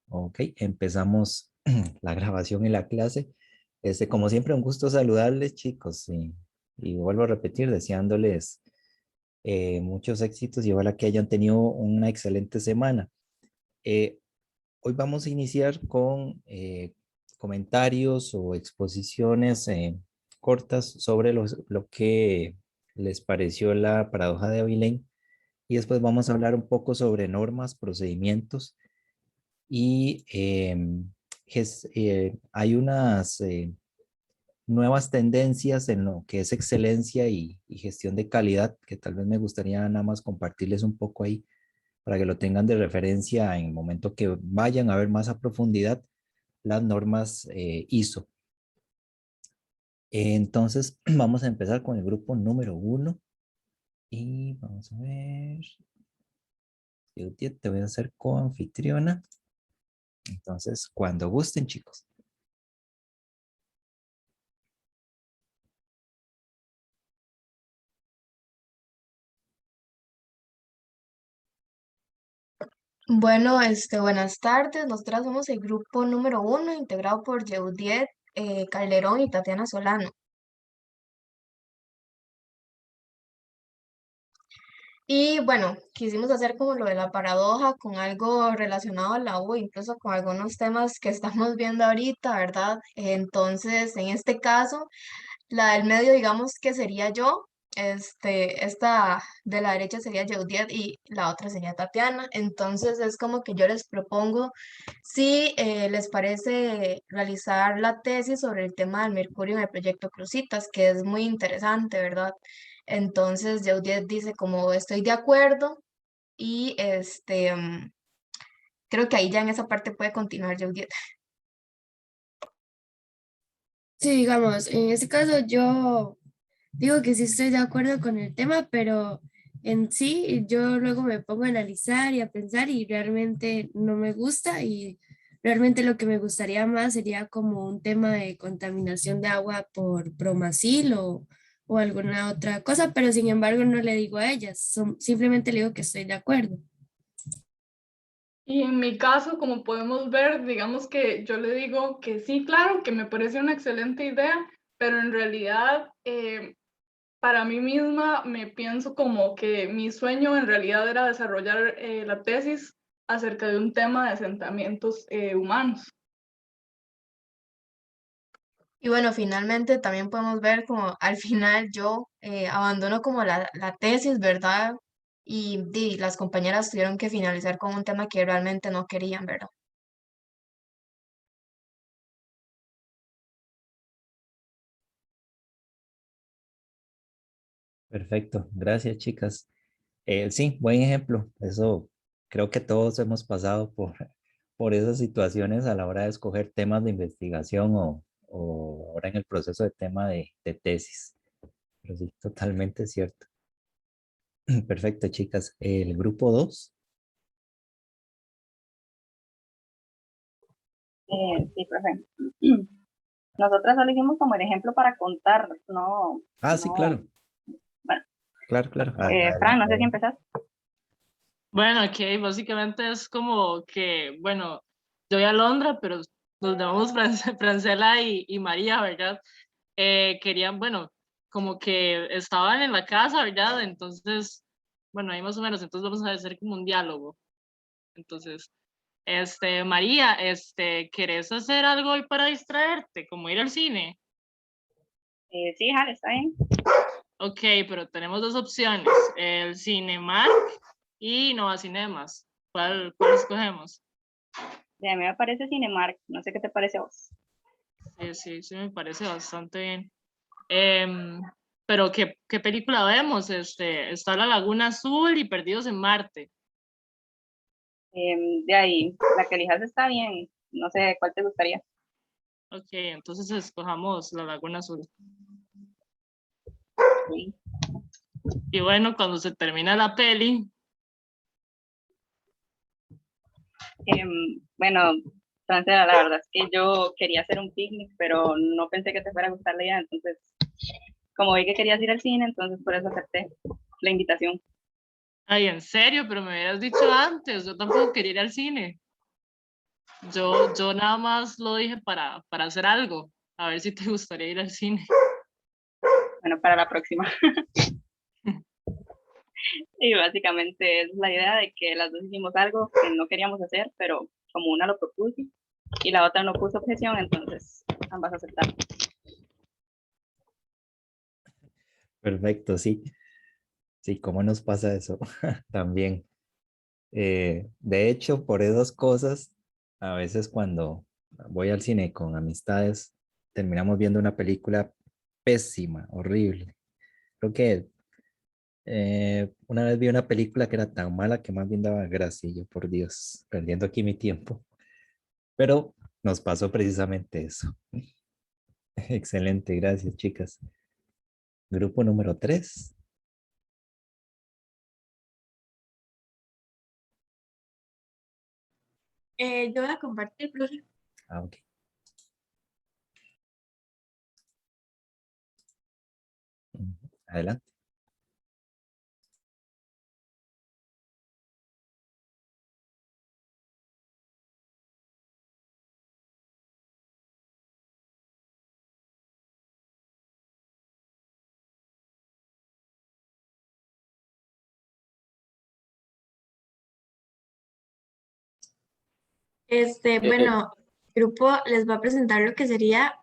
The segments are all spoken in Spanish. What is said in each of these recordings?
Ok, empezamos la grabación y la clase. Como siempre, un gusto saludarles, chicos. Y vuelvo a repetir, deseándoles muchos éxitos y ojalá que hayan tenido una excelente semana. Eh, Hoy vamos a iniciar con comentarios o exposiciones cortas sobre lo que les pareció la paradoja de Abilene y después vamos a hablar un poco sobre normas, procedimientos y hay unas nuevas tendencias en lo que es excelencia y gestión de calidad que tal vez me gustaría nada más compartirles un poco ahí para que lo tengan de referencia en el momento que vayan a ver más a profundidad las normas ISO. Entonces, vamos a empezar con el grupo número 1 y vamos a ver. Te voy a hacer coanfitriona. Entonces, cuando gusten, chicos. Bueno, buenas tardes. Nosotras somos el grupo número 1, integrado por Yeudiet Calderón y Tatiana Solano. Y bueno, quisimos hacer como lo de la paradoja con algo relacionado a la U, incluso con algunos temas que estamos viendo ahorita, ¿verdad? Entonces, en este caso, la del medio, digamos que sería yo, esta de la derecha sería Yeudiet y la otra sería Tatiana. Entonces es como que yo les propongo si les parece realizar la tesis sobre el tema del mercurio en el proyecto Crucitas, que es muy interesante, ¿verdad? Entonces Yeudiet dice como estoy de acuerdo y creo que ahí ya en esa parte puede continuar Yeudiet. Sí, digamos, en este caso yo digo que sí estoy de acuerdo con el tema, pero en sí yo luego me pongo a analizar y a pensar y realmente no me gusta y realmente lo que me gustaría más sería como un tema de contaminación de agua por bromacil o alguna otra cosa, pero sin embargo no le digo a ellas, simplemente le digo que estoy de acuerdo. Y en mi caso, como podemos ver, digamos que yo le digo que sí, claro, que me parece una excelente idea, pero en realidad para mí misma me pienso como que mi sueño en realidad era desarrollar la tesis acerca de un tema de asentamientos humanos. Y bueno, finalmente también podemos ver como al final yo abandono como la tesis, ¿verdad? Y las compañeras tuvieron que finalizar con un tema que realmente no querían, ¿verdad? Perfecto, gracias, chicas. Sí, buen ejemplo. Eso creo que todos hemos pasado por esas situaciones a la hora de escoger temas de investigación o ahora en el proceso de tema de tesis. Pero sí, totalmente cierto. Perfecto, chicas. El grupo 2. Sí, profe. Nosotras solo hicimos como el ejemplo para contar, no, Ah, sí, no. claro, Bueno, claro, claro. Fran, no sé si Adelante. empezás. Bueno, aquí básicamente es como que, bueno, yo voy a Londra, pero nos llamamos Francela y María, ¿verdad? Querían, bueno, como que estaban en la casa, ¿verdad? Entonces, bueno, ahí más o menos, entonces vamos a hacer como un diálogo. Entonces, María, ¿querés hacer algo hoy para distraerte, como ir al cine? Sí, Jale, está bien. Ok, pero tenemos dos opciones, el Cinemark y Nova Cinemas. ¿Cuál escogemos? A mí me parece Cinemark, no sé qué te parece a vos. Sí, me parece bastante bien. Em, pero ¿qué película vemos? Está La Laguna Azul y Perdidos en Marte. De ahí, la que elijas está bien, no sé cuál te gustaría. Ok, entonces escojamos La Laguna Azul. Sí. Y bueno, cuando se termina la peli, Bueno, Francela, la verdad es que yo quería hacer un picnic, pero no pensé que te fuera a gustar la idea, entonces, como vi que querías ir al cine, entonces por eso acepté la invitación. ay, en serio, pero me hubieras dicho antes, yo tampoco quería ir al cine. Yo nada más lo dije para hacer algo, a ver si te gustaría ir al cine. Bueno, para la próxima. Y básicamente es la idea de que las dos hicimos algo que no queríamos hacer, pero como una lo propuso y la otra no puso objeción, entonces ambas aceptaron. Perfecto, sí. Sí, ¿cómo nos pasa eso? También. De hecho, por esas cosas, a veces cuando voy al cine con amistades, terminamos viendo una película pésima, horrible. Creo que una vez vi una película que era tan mala que más bien daba gracia, y yo, por Dios, perdiendo aquí mi tiempo. Pero nos pasó precisamente eso. Excelente, gracias, chicas. Grupo número 3. Yo voy a compartir, profe. Ah, ok. Adelante. Eh, Bueno, grupo les va a presentar lo que sería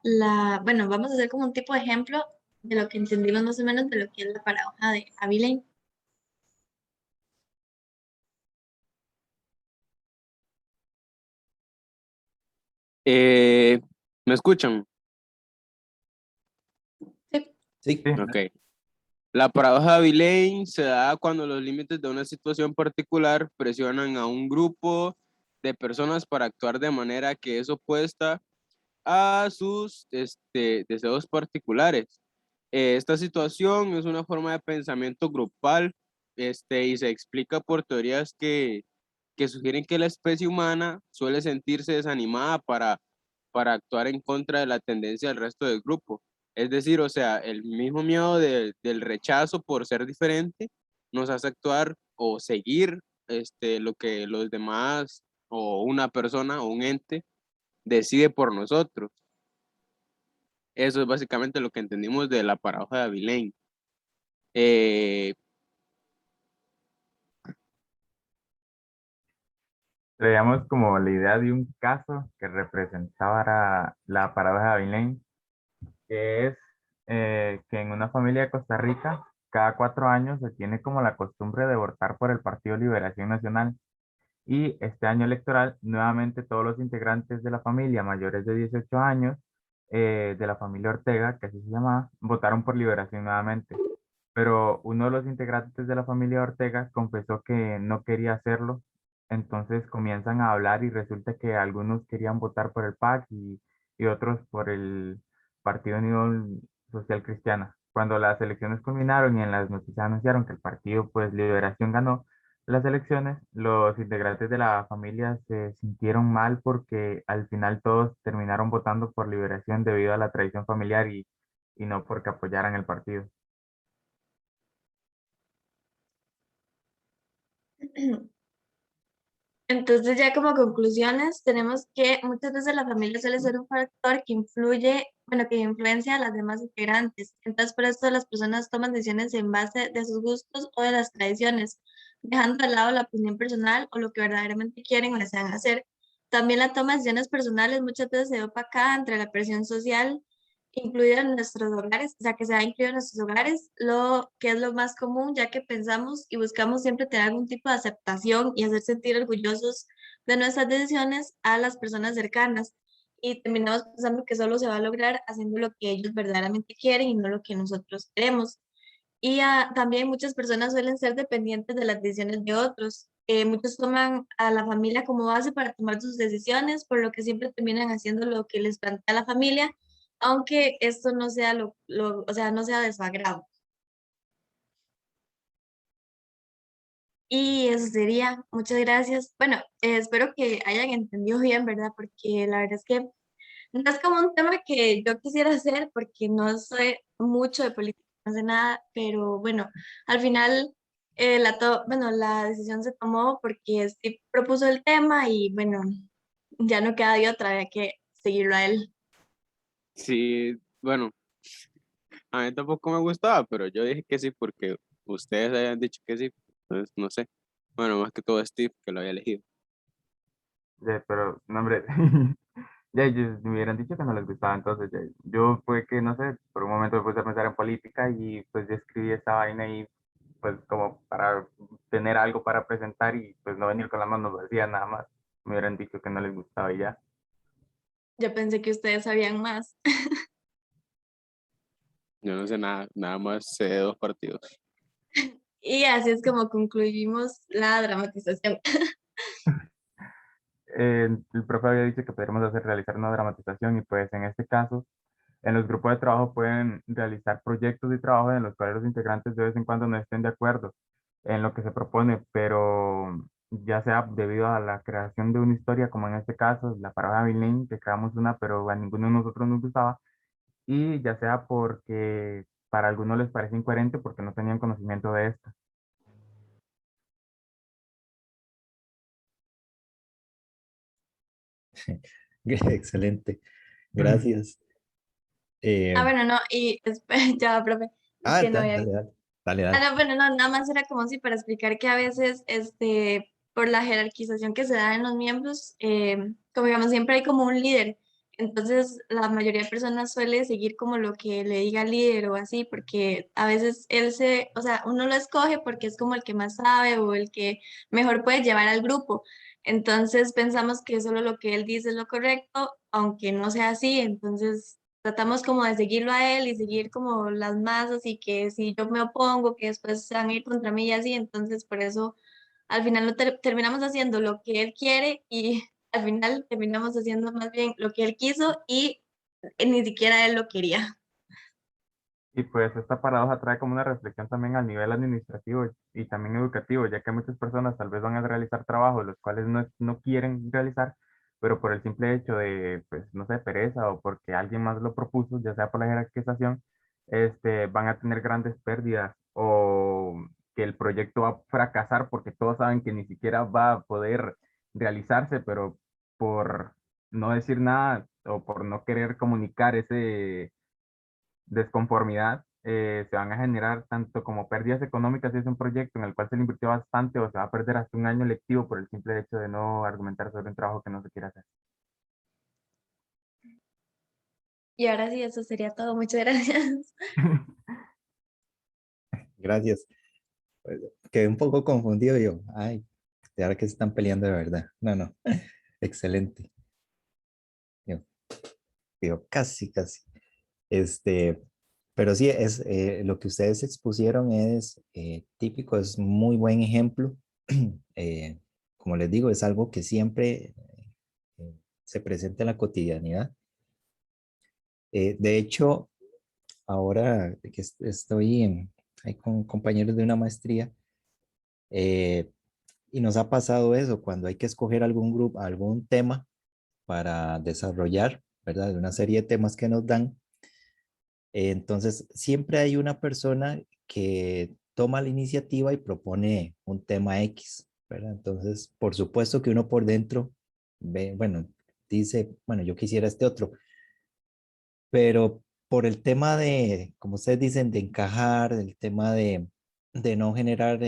bueno, vamos a hacer como un tipo de ejemplo de lo que entendimos más o menos de lo que es la paradoja de Abilene. ¿Me escuchan? Sí. Sí. Ok. La paradoja de Abilene se da cuando los límites de una situación particular presionan a un grupo de personas para actuar de manera que es opuesta a sus deseos particulares. Esta situación es una forma de pensamiento grupal y se explica por teorías que sugieren que la especie humana suele sentirse desanimada para actuar en contra de la tendencia del resto del grupo. Es decir, o sea, el mismo miedo del rechazo por ser diferente nos hace actuar o seguir lo que los demás o una persona o un ente decide por nosotros. Eso es básicamente lo que entendimos de la paradoja de Abilene. Eh, Traíamos como la idea de un caso que representaba la paradoja de Abilene, que es que en una familia de Costa Rica, cada 4 años se tiene como la costumbre de votar por el Partido Liberación Nacional. Y este año electoral, nuevamente todos los integrantes de la familia mayores de 18 años, de la familia Ortega, que así se llamaba, votaron por Liberación nuevamente. Pero uno de los integrantes de la familia Ortega confesó que no quería hacerlo. Entonces comienzan a hablar y resulta que algunos querían votar por el PAC y otros por el Partido Unión Social Cristiana. Cuando las elecciones culminaron y en las noticias anunciaron que el partido, pues Liberación ganó las elecciones, los integrantes de la familia se sintieron mal porque al final todos terminaron votando por Liberación debido a la tradición familiar y no porque apoyaran el partido. Entonces, ya como conclusiones, tenemos que muchas veces la familia suele ser un factor que influye, bueno, que influencia a las demás integrantes. Entonces, por eso las personas toman decisiones en base de sus gustos o de las tradiciones, dejando de lado la opinión personal o lo que verdaderamente quieren o desean hacer. También la toma de decisiones personales muchas veces se ve opacada entre la presión social incluida en nuestros hogares, o sea, que se ha incluido en nuestros hogares, lo que es lo más común, ya que pensamos y buscamos siempre tener algún tipo de aceptación y hacer sentir orgullosos de nuestras decisiones a las personas cercanas. Y terminamos pensando que solo se va a lograr haciendo lo que ellos verdaderamente quieren y no lo que nosotros queremos. Y también muchas personas suelen ser dependientes de las decisiones de otros. Muchos toman a la familia como base para tomar sus decisiones, por lo que siempre terminan haciendo lo que les plantea la familia, aunque esto no sea o sea, no sea de su agrado. Y eso sería, muchas gracias. Bueno, espero que hayan entendido bien, ¿verdad? Porque la verdad es que no es como un tema que yo quisiera hacer porque no sé mucho de política, no sé nada, pero bueno, al final bueno, la decisión se tomó porque Steve propuso el tema y bueno, ya no queda de otra, hay que seguirlo a él. Sí, bueno, a mí tampoco me gustaba, pero yo dije que sí porque ustedes habían dicho que sí, entonces no sé. Bueno, más que todo Steve, que lo había elegido. Ya, pero, no, hombre, ya ellos me hubieran dicho que no les gustaba, entonces ya, yo fue que, no sé, por un momento me puse a pensar en política y pues yo escribí esta vaina y pues como para tener algo para presentar y pues no venir con las manos vacías nada más. Me hubieran dicho que no les gustaba y ya. Yo pensé que ustedes sabían más. Yo no sé nada, nada más sé de dos partidos. Y así es como concluimos la dramatización. El profe había dicho que podríamos realizar una dramatización y pues en este caso, en los grupos de trabajo pueden realizar proyectos de trabajo en los cuales los integrantes de vez en cuando no estén de acuerdo en lo que se propone, pero ya sea debido a la creación de una historia, como en este caso, la parábola de Vilén, que creamos una, pero a ninguno de nosotros nos gustaba, y ya sea porque para algunos les parece incoherente porque no tenían conocimiento de esto. Excelente, gracias. Ah, Eh, bueno, no, y ya, profe, es que no dale, había. dale, dale, dale, dale. No, bueno, no, nada más era como si para explicar que a veces, por la jerarquización que se da en los miembros, como digamos, siempre hay como un líder. Entonces, la mayoría de personas suele seguir como lo que le diga el líder o así, porque a veces o sea, uno lo escoge porque es como el que más sabe o el que mejor puede llevar al grupo. Entonces, pensamos que solo lo que él dice es lo correcto, aunque no sea así. Entonces, tratamos como de seguirlo a él y seguir como las masas y que si yo me opongo, que después se van a ir contra mí y así, entonces por eso al final no terminamos haciendo lo que él quiere y al final terminamos haciendo más bien lo que él quiso y ni siquiera él lo quería. Y pues esta paradoja trae como una reflexión también al nivel administrativo y también educativo, ya que muchas personas tal vez van a realizar trabajos los cuales no quieren realizar, pero por el simple hecho de, pues, no sé, pereza o porque alguien más lo propuso, ya sea por la jerarquización, van a tener grandes pérdidas o que el proyecto va a fracasar porque todos saben que ni siquiera va a poder realizarse, pero por no decir nada o por no querer comunicar ese desconformidad, se van a generar tanto como pérdidas económicas si es un proyecto en el cual se le invirtió bastante o se va a perder hasta un año lectivo por el simple hecho de no argumentar sobre un trabajo que no se quiere hacer. Y ahora sí, eso sería todo. Muchas gracias. Gracias. Pues, quedé un poco confundido yo. Ay, de ahora que se están peleando de verdad. No, no. Excelente. Yo, digo, casi, casi. Este, pero sí, es, lo que ustedes expusieron es típico, es muy buen ejemplo. Eh, como les digo, es algo que siempre se presenta en la cotidianidad. De hecho, ahora que estoy ahí con compañeros de una maestría, eh, y nos ha pasado eso, cuando hay que escoger algún grupo, algún tema para desarrollar, ¿verdad? De una serie de temas que nos dan. Entonces, siempre hay una persona que toma la iniciativa y propone un tema X, ¿verdad? Entonces, por supuesto que uno por dentro ve, bueno, dice, bueno, yo quisiera este otro, pero por el tema de, como ustedes dicen, de encajar, el tema de no generar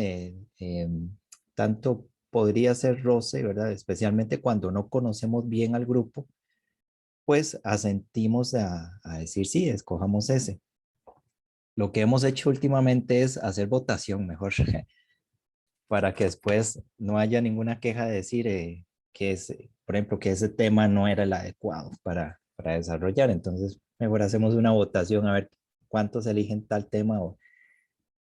tanto podría ser roce, ¿verdad? Especialmente cuando no conocemos bien al grupo, pues asentimos a decir, sí, escojamos ese. Lo que hemos hecho últimamente es hacer votación mejor, para que después no haya ninguna queja de decir que es, por ejemplo, que ese tema no era el adecuado para desarrollar. Entonces, mejor hacemos una votación a ver cuántos eligen tal tema o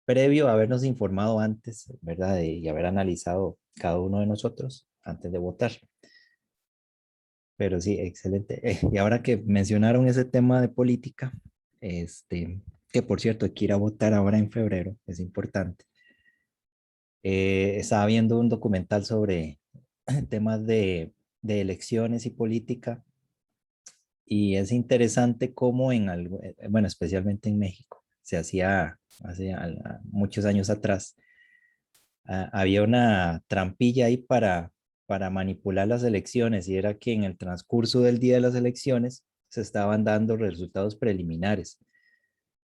previo a habernos informado antes, ¿verdad? Y haber analizado cada uno de nosotros antes de votar. Pero sí, excelente. Y ahora que mencionaron ese tema de política, que por cierto, hay que ir a votar ahora en febrero, es importante. Estaba viendo un documental sobre temas de elecciones y política y es interesante cómo en algo, bueno, especialmente en México, se hacía hace muchos años atrás, había una trampilla ahí para manipular las elecciones, y era que en el transcurso del día de las elecciones se estaban dando resultados preliminares.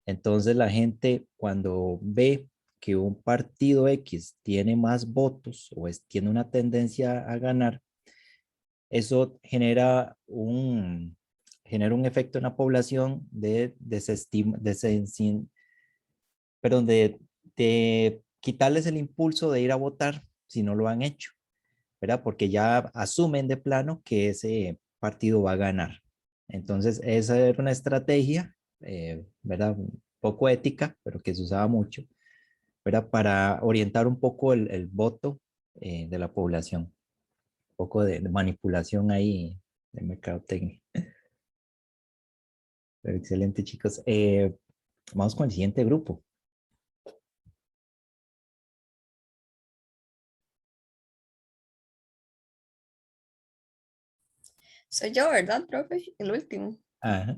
Entonces la gente, cuando ve que un partido X tiene más votos o tiene una tendencia a ganar, eso genera un efecto en la población de perdón, de quitarles el impulso de ir a votar si no lo han hecho, ¿verdad? Porque ya asumen de plano que ese partido va a ganar. Entonces, esa era una estrategia, ¿verdad? Un poco ética, pero que se usaba mucho, ¿verdad? Para orientar un poco el voto de la población. Un poco de manipulación ahí de mercadotecnia. Pero excelente, chicos. Vamos con el siguiente grupo. Soy yo, ¿verdad, profe? El último. Ajá.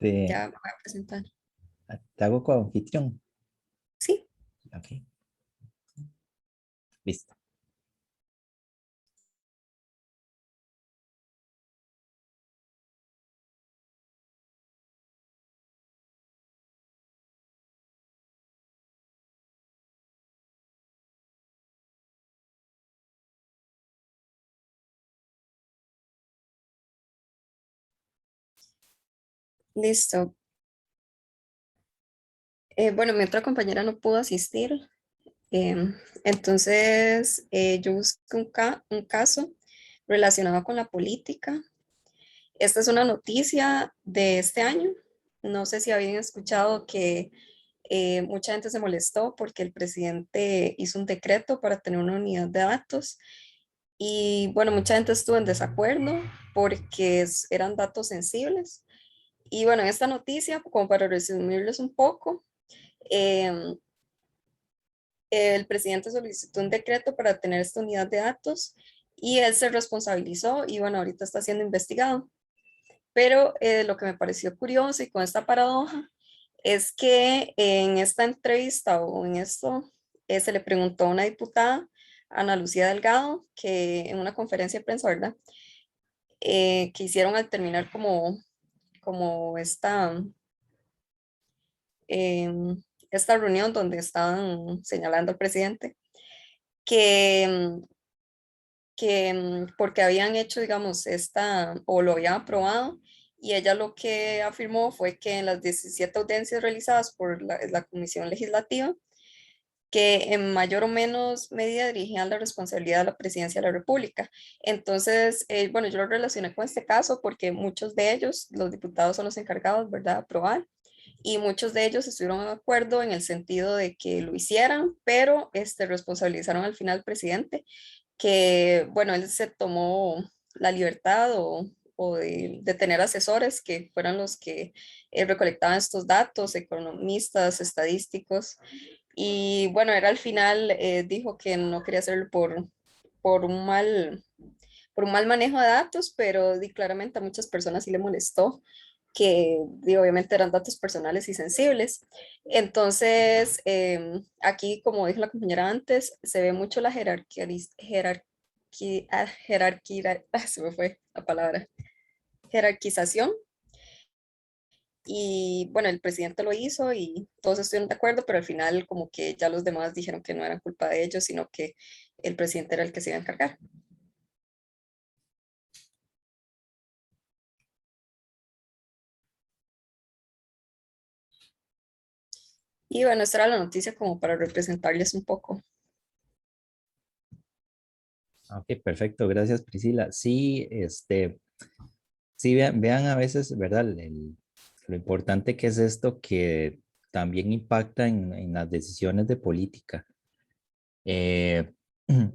Ya me voy a presentar. Te hago co-anfitrión. Sí. Ok. Listo. Listo. Bueno, mi otra compañera no pudo asistir. Entonces, yo busqué un caso relacionado con la política. Esta es una noticia de este año. No sé si habían escuchado que mucha gente se molestó porque el presidente hizo un decreto para tener una unidad de datos. Y bueno, mucha gente estuvo en desacuerdo porque eran datos sensibles. Y bueno, en esta noticia, como para resumirles un poco, em, el presidente solicitó un decreto para tener esta unidad de datos y él se responsabilizó y bueno, ahorita está siendo investigado. Pero lo que me pareció curioso y con esta paradoja es que en esta entrevista o en esto se le preguntó a una diputada, Ana Lucía Delgado, que en una conferencia de prensa, ¿verdad? Que hicieron al terminar como esta reunión donde estaban señalando al presidente, que, porque habían hecho, digamos, o lo habían aprobado, y ella lo que afirmó fue que en las 17 audiencias realizadas por la Comisión Legislativa, que en mayor o menos medida dirigían la responsabilidad de la presidencia de la República. Entonces, bueno, yo lo relacioné con este caso porque muchos de ellos, los diputados son los encargados, ¿verdad?, de aprobar, y muchos de ellos estuvieron de acuerdo en el sentido de que lo hicieran, pero responsabilizaron al final al presidente, que, bueno, él se tomó la libertad o de tener asesores que fueran los que recolectaban estos datos, economistas, estadísticos, y bueno, era al final, dijo que no quería hacerlo por por un mal manejo de datos, pero claramente a muchas personas sí le molestó que obviamente eran datos personales y sensibles. Entonces, aquí, como dijo la compañera antes, se ve mucho la se me fue la palabra, jerarquización. Y bueno, el presidente lo hizo y todos estuvieron de acuerdo, pero al final como que ya los demás dijeron que no era culpa de ellos, sino que el presidente era el que se iba a encargar. Y bueno, esta era la noticia como para representarles un poco. Ok, perfecto. Gracias, Priscila. Sí, sí, vean a veces, ¿verdad? Lo importante que es esto que también impacta en las decisiones de política. Eh,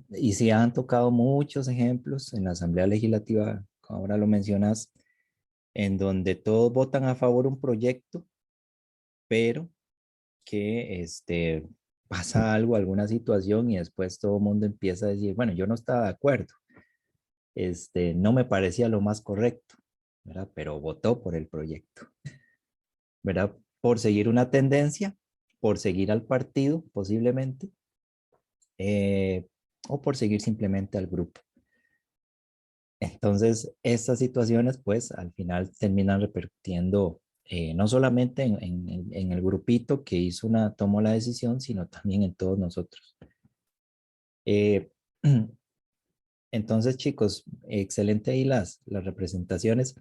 y sí han tocado muchos ejemplos en la Asamblea Legislativa, como ahora lo mencionas, en donde todos votan a favor de un proyecto, pero que pasa algo, alguna situación y después todo el mundo empieza a decir, bueno, yo no estaba de acuerdo, no me parecía lo más correcto, ¿verdad? Pero votó por el proyecto, ¿verdad? Por seguir una tendencia, por seguir al partido posiblemente, o por seguir simplemente al grupo. Entonces, estas situaciones, pues, al final terminan repercutiendo no solamente en el grupito que tomó la decisión, sino también en todos nosotros. Eh, entonces, chicos, excelente ahí las representaciones.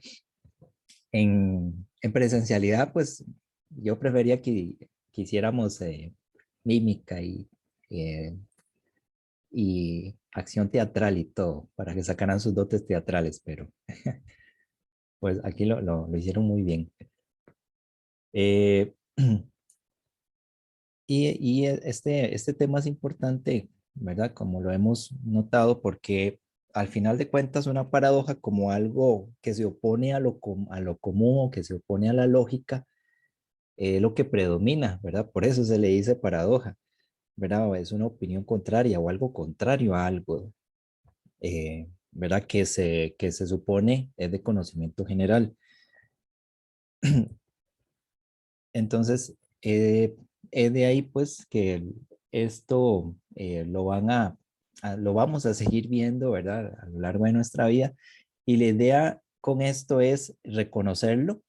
En presencialidad, pues, yo prefería que hiciéramos mímica eh, y acción teatral y todo, para que sacaran sus dotes teatrales, pero pues aquí lo hicieron muy bien. Eh, este tema es importante, ¿verdad? Como lo hemos notado, porque al final de cuentas una paradoja como algo que se opone a lo común o que se opone a la lógica, es lo que predomina, ¿verdad? Por eso se le dice paradoja, ¿verdad? Es una opinión contraria o algo contrario a algo, ¿verdad? Que se supone es de conocimiento general. Entonces, es de ahí pues que esto lo vamos a seguir viendo, ¿verdad? A lo largo de nuestra vida. Y la idea con esto es reconocerlo,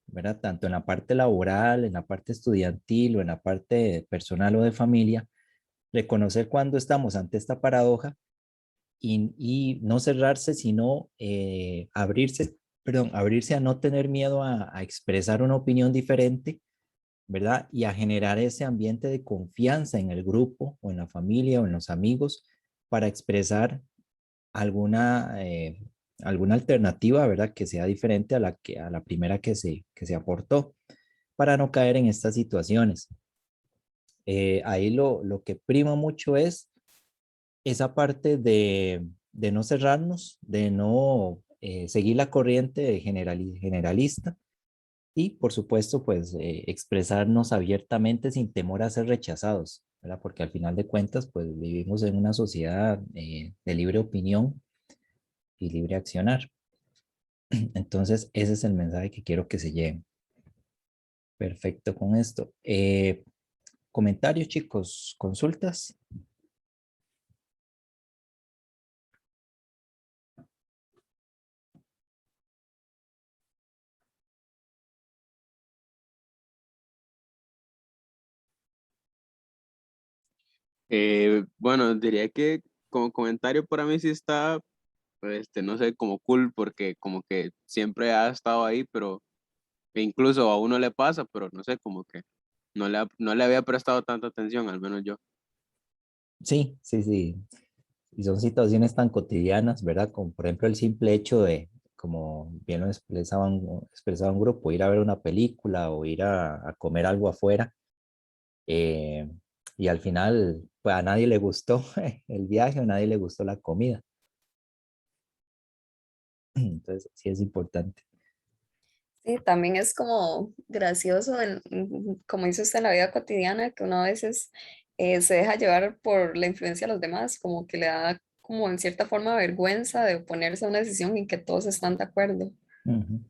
¿verdad? Tanto en la parte laboral, en la parte estudiantil o en la parte personal o de familia, reconocer cuando estamos ante esta paradoja y no cerrarse, sino abrirse a no tener miedo a expresar una opinión diferente, ¿verdad? Y a generar ese ambiente de confianza en el grupo o en la familia o en los amigos para expresar alguna, alguna alternativa, ¿verdad? Que sea diferente a la primera que se aportó para no caer en estas situaciones. Ahí lo que prima mucho es esa parte de no cerrarnos, de no seguir la corriente generalista y, por supuesto, pues expresarnos abiertamente sin temor a ser rechazados, ¿verdad? Porque al final de cuentas, pues vivimos en una sociedad de libre opinión y libre accionar. Entonces, ese es el mensaje que quiero que se lleven. Perfecto con esto. Comentarios, chicos, consultas. Bueno, diría que como comentario para mí sí está, no sé, como cool, porque como que siempre ha estado ahí, pero incluso a uno le pasa, pero no sé, como que no le había prestado tanta atención, al menos yo. Sí, sí, sí. Y son situaciones tan cotidianas, ¿verdad? Como por ejemplo el simple hecho de, como bien lo expresaba un grupo, ir a ver una película o ir a comer algo afuera. eh, y al final, pues a nadie le gustó el viaje, a nadie le gustó la comida. Entonces, sí es importante. Sí, también es como gracioso, como dice usted, en la vida cotidiana, que uno a veces se deja llevar por la influencia de los demás, como que le da como en cierta forma vergüenza de oponerse a una decisión en que todos están de acuerdo. Ujú.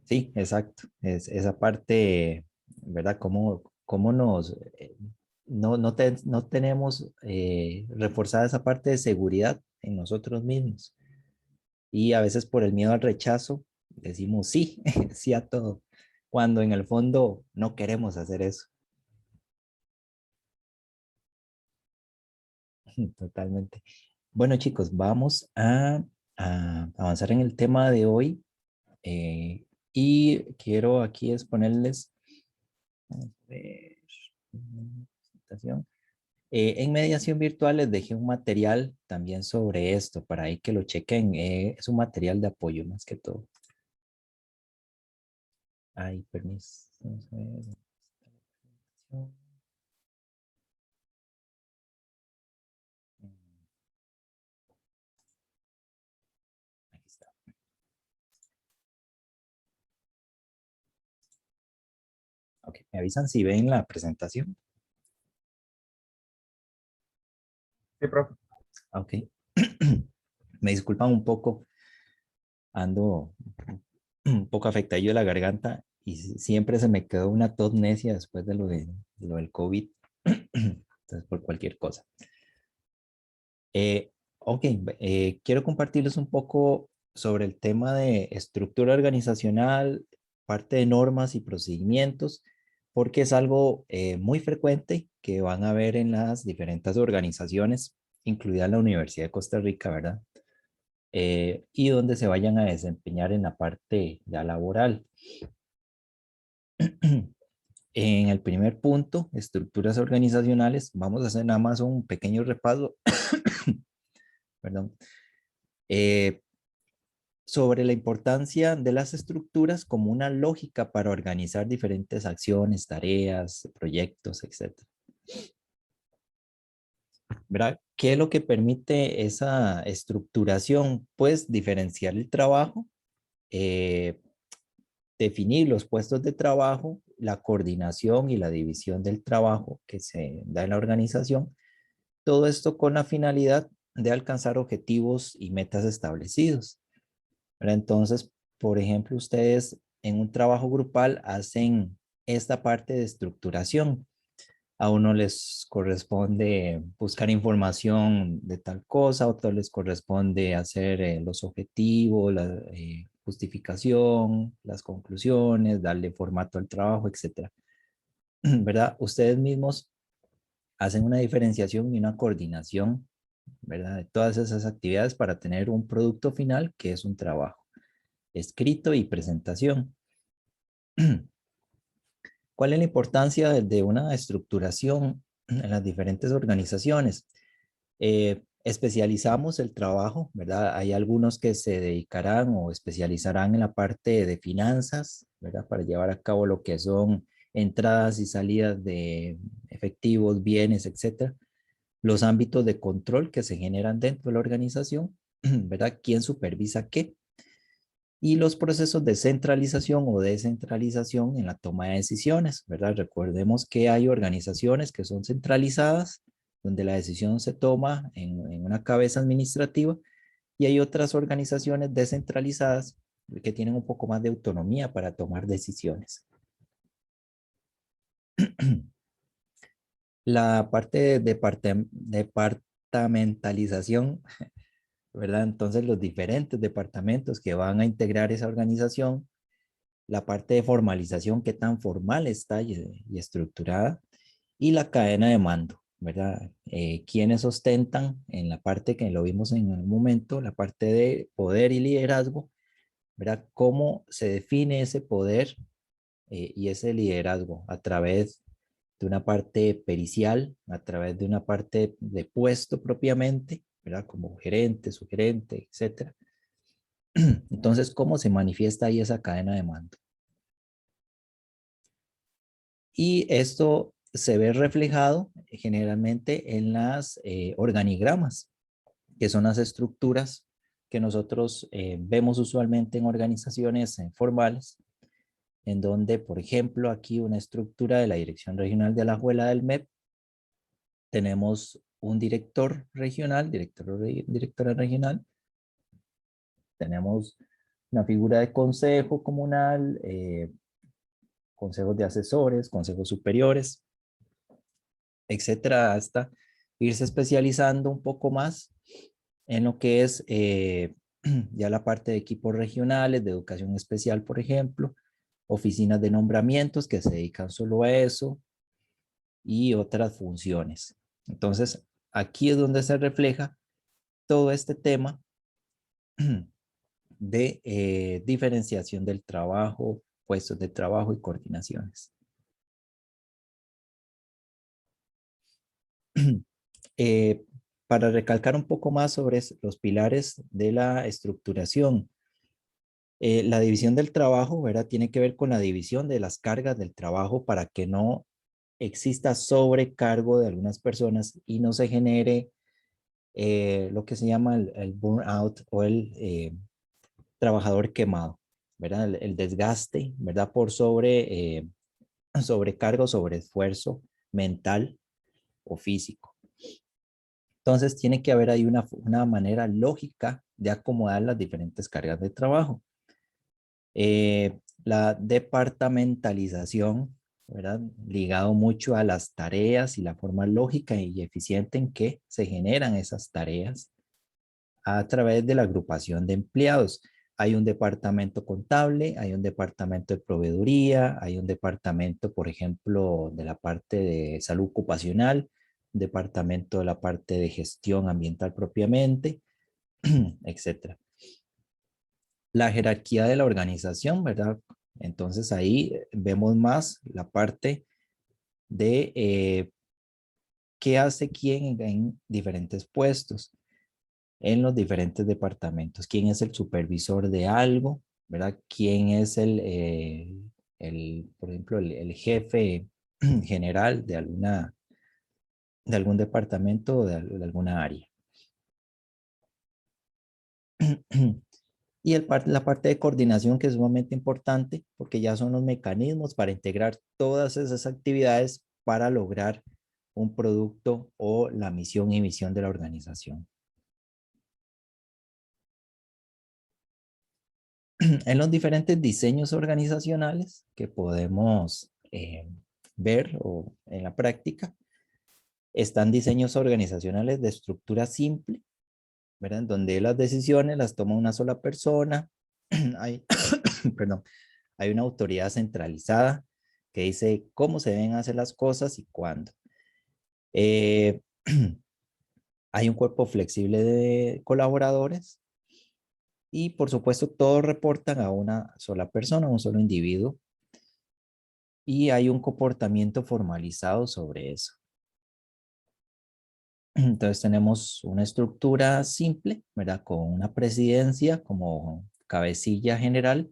Sí, exacto. Esa parte, ¿verdad? Cómo no tenemos reforzada esa parte de seguridad en nosotros mismos. Y a veces por el miedo al rechazo decimos sí, sí a todo, cuando en el fondo no queremos hacer eso. Totalmente. Bueno, chicos, vamos a avanzar en el tema de hoy. Y quiero aquí exponerles vamos a ver, presentación. En mediación virtual les dejé un material también sobre esto, para ahí que lo chequen. Es un material de apoyo más que todo. Ay, permiso. Vamos a ver, ¿dónde está la presentación? Aquí está. Ok, me avisan si ven la presentación. Sí, profe. Ok. Me disculpan un poco, ando un poco afectadillo de la garganta y siempre se me quedó una tos necia después de lo del COVID. Entonces, por cualquier cosa. Ok, quiero compartirles un poco sobre el tema de estructura organizacional, parte de normas y procedimientos, porque es algo muy frecuente que van a ver en las diferentes organizaciones, incluida la Universidad de Costa Rica, ¿verdad? Y donde se vayan a desempeñar en la parte ya laboral. En el primer punto, estructuras organizacionales, vamos a hacer nada más un pequeño repaso, perdón, sobre la importancia de las estructuras como una lógica para organizar diferentes acciones, tareas, proyectos, etc. ¿Verdad? ¿Qué es lo que permite esa estructuración? Pues diferenciar el trabajo, eh, definir los puestos de trabajo, la coordinación y la división del trabajo que se da en la organización. Todo esto con la finalidad de alcanzar objetivos y metas establecidos. ¿Verdad? Entonces, por ejemplo, ustedes en un trabajo grupal hacen esta parte de estructuración. A uno les corresponde buscar información de tal cosa, a otro les corresponde hacer los objetivos, la justificación, las conclusiones, darle formato al trabajo, etcétera. ¿Verdad? Ustedes mismos hacen una diferenciación y una coordinación, ¿verdad? De todas esas actividades para tener un producto final que es un trabajo escrito y presentación. ¿Cuál es la importancia de una estructuración en las diferentes organizaciones? Especializamos el trabajo, ¿verdad? Hay algunos que se dedicarán o especializarán en la parte de finanzas, ¿verdad? Para llevar a cabo lo que son entradas y salidas de efectivos, bienes, etcétera. Los ámbitos de control que se generan dentro de la organización, ¿verdad? ¿Quién supervisa qué? Y los procesos de centralización o descentralización en la toma de decisiones, ¿verdad? Recordemos que hay organizaciones que son centralizadas, donde la decisión se toma en una cabeza administrativa, y hay otras organizaciones descentralizadas que tienen un poco más de autonomía para tomar decisiones. La parte de departamentalización, ¿verdad? Entonces los diferentes departamentos que van a integrar esa organización, la parte de formalización, qué tan formal está y estructurada, y la cadena de mando, ¿verdad? Quienes ostentan en la parte que lo vimos en el momento, la parte de poder y liderazgo, ¿verdad? ¿Cómo se define ese poder y ese liderazgo? A través de una parte pericial, a través de una parte de puesto propiamente, ¿verdad? Como gerente, subgerente, etcétera. Entonces, ¿cómo se manifiesta ahí esa cadena de mando? Y esto se ve reflejado generalmente en las organigramas, que son las estructuras que nosotros vemos usualmente en organizaciones formales, en donde, por ejemplo, aquí una estructura de la Dirección Regional de Alajuela del MEP, tenemos un director regional, directora regional, tenemos una figura de consejo comunal, consejos de asesores, consejos superiores, etcétera, hasta irse especializando un poco más en lo que es ya la parte de equipos regionales, de educación especial, por ejemplo, oficinas de nombramientos que se dedican solo a eso y otras funciones. Entonces, aquí es donde se refleja todo este tema de diferenciación del trabajo, puestos de trabajo y coordinaciones. Para recalcar un poco más sobre los pilares de la estructuración, la división del trabajo, ¿verdad? Tiene que ver con la división de las cargas del trabajo para que no exista sobrecargo de algunas personas y no se genere lo que se llama el burnout o el trabajador quemado, ¿verdad? El desgaste, ¿verdad? Por sobrecargo, sobreesfuerzo mental o físico. Entonces tiene que haber ahí una manera lógica de acomodar las diferentes cargas de trabajo. La departamentalización ¿verdad? Ligado mucho a las tareas y la forma lógica y eficiente en que se generan esas tareas a través de la agrupación de empleados. Hay un departamento contable, hay un departamento de proveeduría, hay un departamento, por ejemplo, de la parte de salud ocupacional, un departamento de la parte de gestión ambiental propiamente, etcétera. La jerarquía de la organización, ¿verdad? Entonces ahí vemos más la parte de qué hace quién en diferentes puestos, en los diferentes departamentos. ¿Quién es el supervisor de algo? ¿Verdad? ¿Quién es por ejemplo, el jefe general de algún departamento o de alguna área? Y la parte de coordinación, que es sumamente importante porque ya son los mecanismos para integrar todas esas actividades para lograr un producto o la misión y visión de la organización. En los diferentes diseños organizacionales que podemos ver o en la práctica, están diseños organizacionales de estructura simple, ¿verdad? Donde las decisiones las toma una sola persona. Hay, perdón, hay una autoridad centralizada que dice cómo se deben hacer las cosas y cuándo. Hay un cuerpo flexible de colaboradores y por supuesto todos reportan a una sola persona, a un solo individuo, y hay un comportamiento formalizado sobre eso. Entonces tenemos una estructura simple, ¿verdad? Con una presidencia como cabecilla general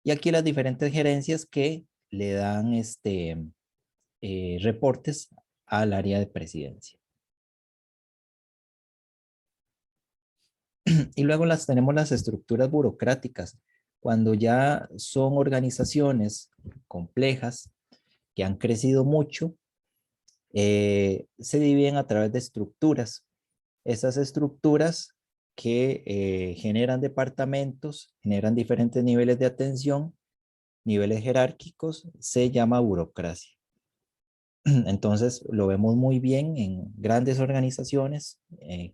y aquí las diferentes gerencias que le dan reportes al área de presidencia. Y luego tenemos las estructuras burocráticas. Cuando ya son organizaciones complejas que han crecido mucho, se dividen a través de estructuras. Esas estructuras que generan departamentos, generan diferentes niveles de atención, niveles jerárquicos, se llama burocracia. Entonces lo vemos muy bien en grandes organizaciones,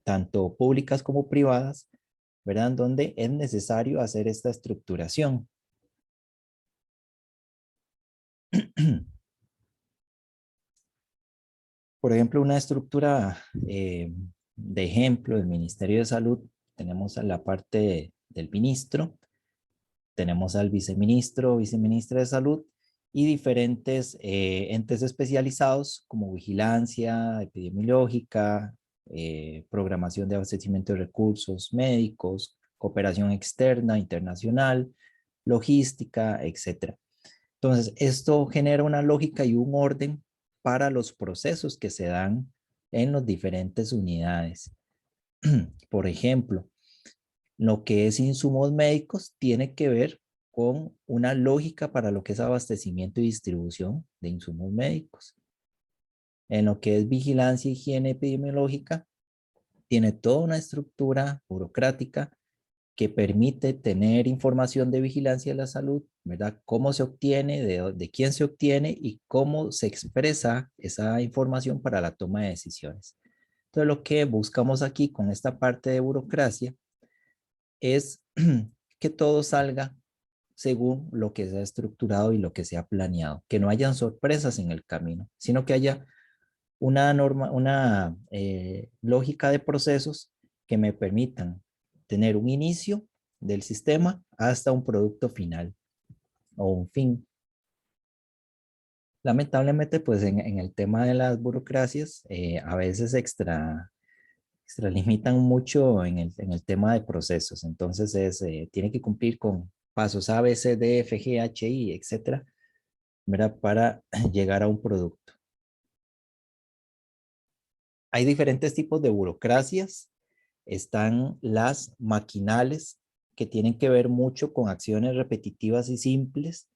tanto públicas como privadas, ¿verdad? Donde es necesario hacer esta estructuración. Por ejemplo, una estructura de ejemplo del Ministerio de Salud, tenemos a la parte del ministro, tenemos al viceministro, viceministra de Salud y diferentes entes especializados como vigilancia epidemiológica, programación de abastecimiento de recursos médicos, cooperación externa, internacional, logística, etc. Entonces, esto genera una lógica y un orden para los procesos que se dan en las diferentes unidades. Por ejemplo, lo que es insumos médicos tiene que ver con una lógica para lo que es abastecimiento y distribución de insumos médicos. En lo que es vigilancia, higiene epidemiológica, tiene toda una estructura burocrática que permite tener información de vigilancia de la salud, ¿verdad? Cómo se obtiene, de quién se obtiene y cómo se expresa esa información para la toma de decisiones. Entonces, lo que buscamos aquí con esta parte de burocracia es que todo salga según lo que se ha estructurado y lo que se ha planeado, que no hayan sorpresas en el camino, sino que haya una lógica de procesos que me permitan tener un inicio del sistema hasta un producto final o un fin. Lamentablemente, pues en el tema de las burocracias, a veces extralimitan mucho en el tema de procesos. Entonces, tiene que cumplir con pasos A, B, C, D, F, G, H, I, etcétera, ¿verdad? Para llegar a un producto. Hay diferentes tipos de burocracias. Están las maquinales, que tienen que ver mucho con acciones repetitivas y simples.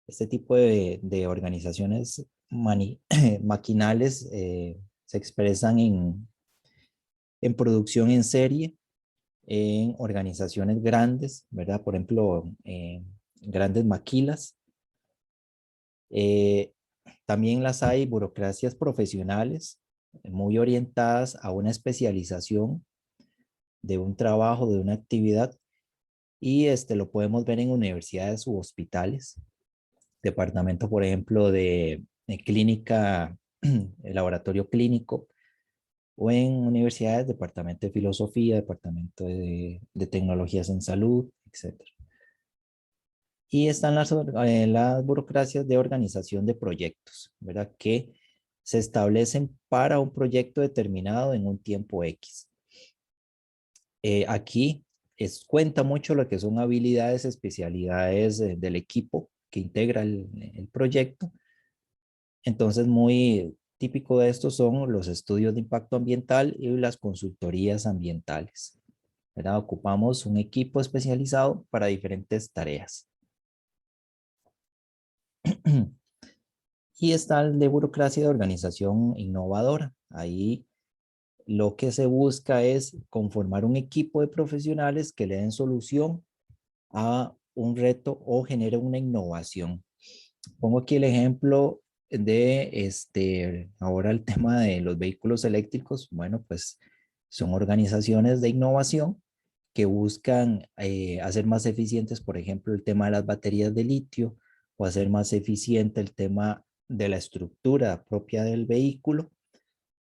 Este tipo de organizaciones maquinales se expresan en producción en serie, en organizaciones grandes, ¿verdad? Por ejemplo, grandes maquilas. También las hay burocracias profesionales muy orientadas a una especialización de un trabajo, de una actividad, y lo podemos ver en universidades u hospitales. Departamento, por ejemplo, de clínica, el laboratorio clínico, o en universidades, departamento de filosofía, departamento de tecnologías en salud, etc. Y están las burocracias de organización de proyectos, ¿verdad? Que se establecen para un proyecto determinado en un tiempo X. Aquí cuenta mucho lo que son habilidades, especialidades del equipo que integra el proyecto. Entonces, muy típico de esto son los estudios de impacto ambiental y las consultorías ambientales, ¿verdad? Ocupamos un equipo especializado para diferentes tareas. Y está el de burocracia de organización innovadora. Ahí lo que se busca es conformar un equipo de profesionales que le den solución a un reto o genere una innovación. Pongo aquí el ejemplo de ahora el tema de los vehículos eléctricos. Bueno, pues son organizaciones de innovación que buscan hacer más eficientes, por ejemplo, el tema de las baterías de litio, o hacer más eficiente el tema de la estructura propia del vehículo,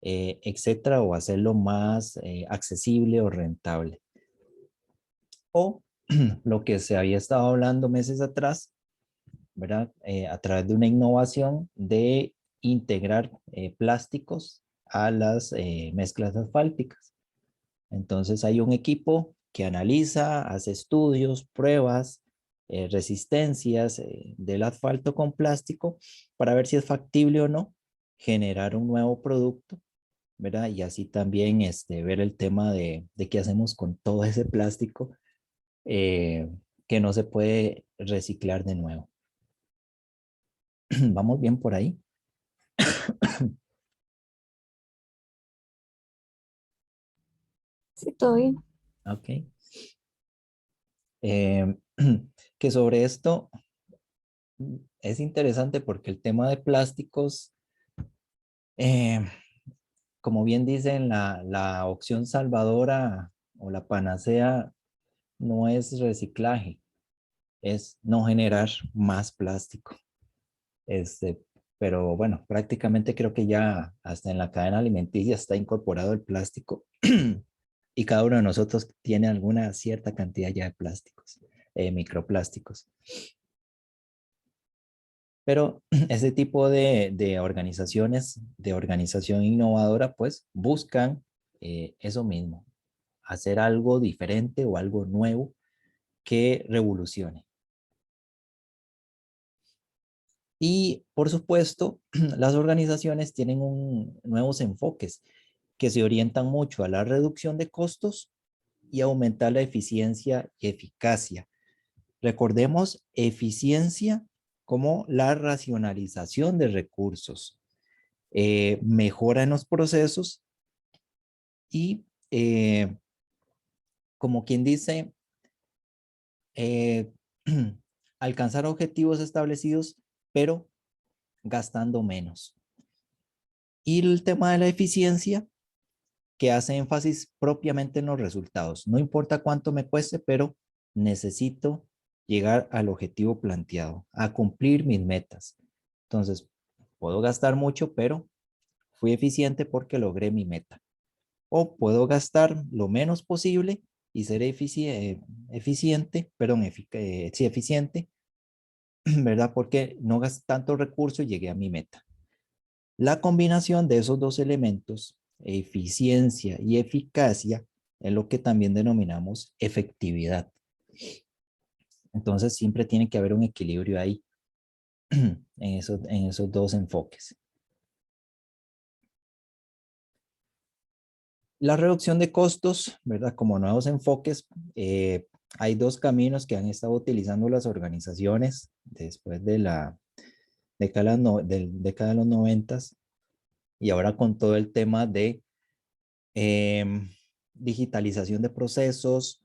etcétera, o hacerlo más accesible o rentable. O lo que se había estado hablando meses atrás, ¿verdad? A través de una innovación de integrar plásticos a las mezclas asfálticas. Entonces hay un equipo que analiza, hace estudios, pruebas, resistencias del asfalto con plástico para ver si es factible o no generar un nuevo producto, ¿verdad? Y así también ver el tema de qué hacemos con todo ese plástico eh, que no se puede reciclar de nuevo. ¿Vamos bien por ahí? Sí, todo bien. Ok. Que sobre esto es interesante porque el tema de plásticos, eh, como bien dicen, la opción salvadora o la panacea no es reciclaje, es no generar más plástico. Pero bueno, prácticamente creo que ya hasta en la cadena alimenticia está incorporado el plástico y cada uno de nosotros tiene alguna cierta cantidad ya de plásticos, microplásticos. Pero ese tipo de organizaciones, de organización innovadora, pues buscan eso mismo, hacer algo diferente o algo nuevo que revolucione. Y por supuesto, las organizaciones tienen nuevos enfoques que se orientan mucho a la reducción de costos y aumentar la eficiencia y eficacia. Recordemos eficiencia como la racionalización de recursos, mejora en los procesos y como quien dice, eh, alcanzar objetivos establecidos, pero gastando menos. Y el tema de la eficiencia, que hace énfasis propiamente en los resultados. No importa cuánto me cueste, pero necesito llegar al objetivo planteado, a cumplir mis metas. Entonces, puedo gastar mucho, pero fui eficiente porque logré mi meta. O puedo gastar lo menos posible y ser eficiente, sí, eficiente, ¿verdad? Porque no gasté tanto recurso y llegué a mi meta. La combinación de esos dos elementos, eficiencia y eficacia, es lo que también denominamos efectividad. Entonces siempre tiene que haber un equilibrio ahí en esos dos enfoques. La reducción de costos, ¿verdad? Como nuevos enfoques, hay dos caminos que han estado utilizando las organizaciones después de la década de los 90 y ahora con todo el tema de digitalización de procesos,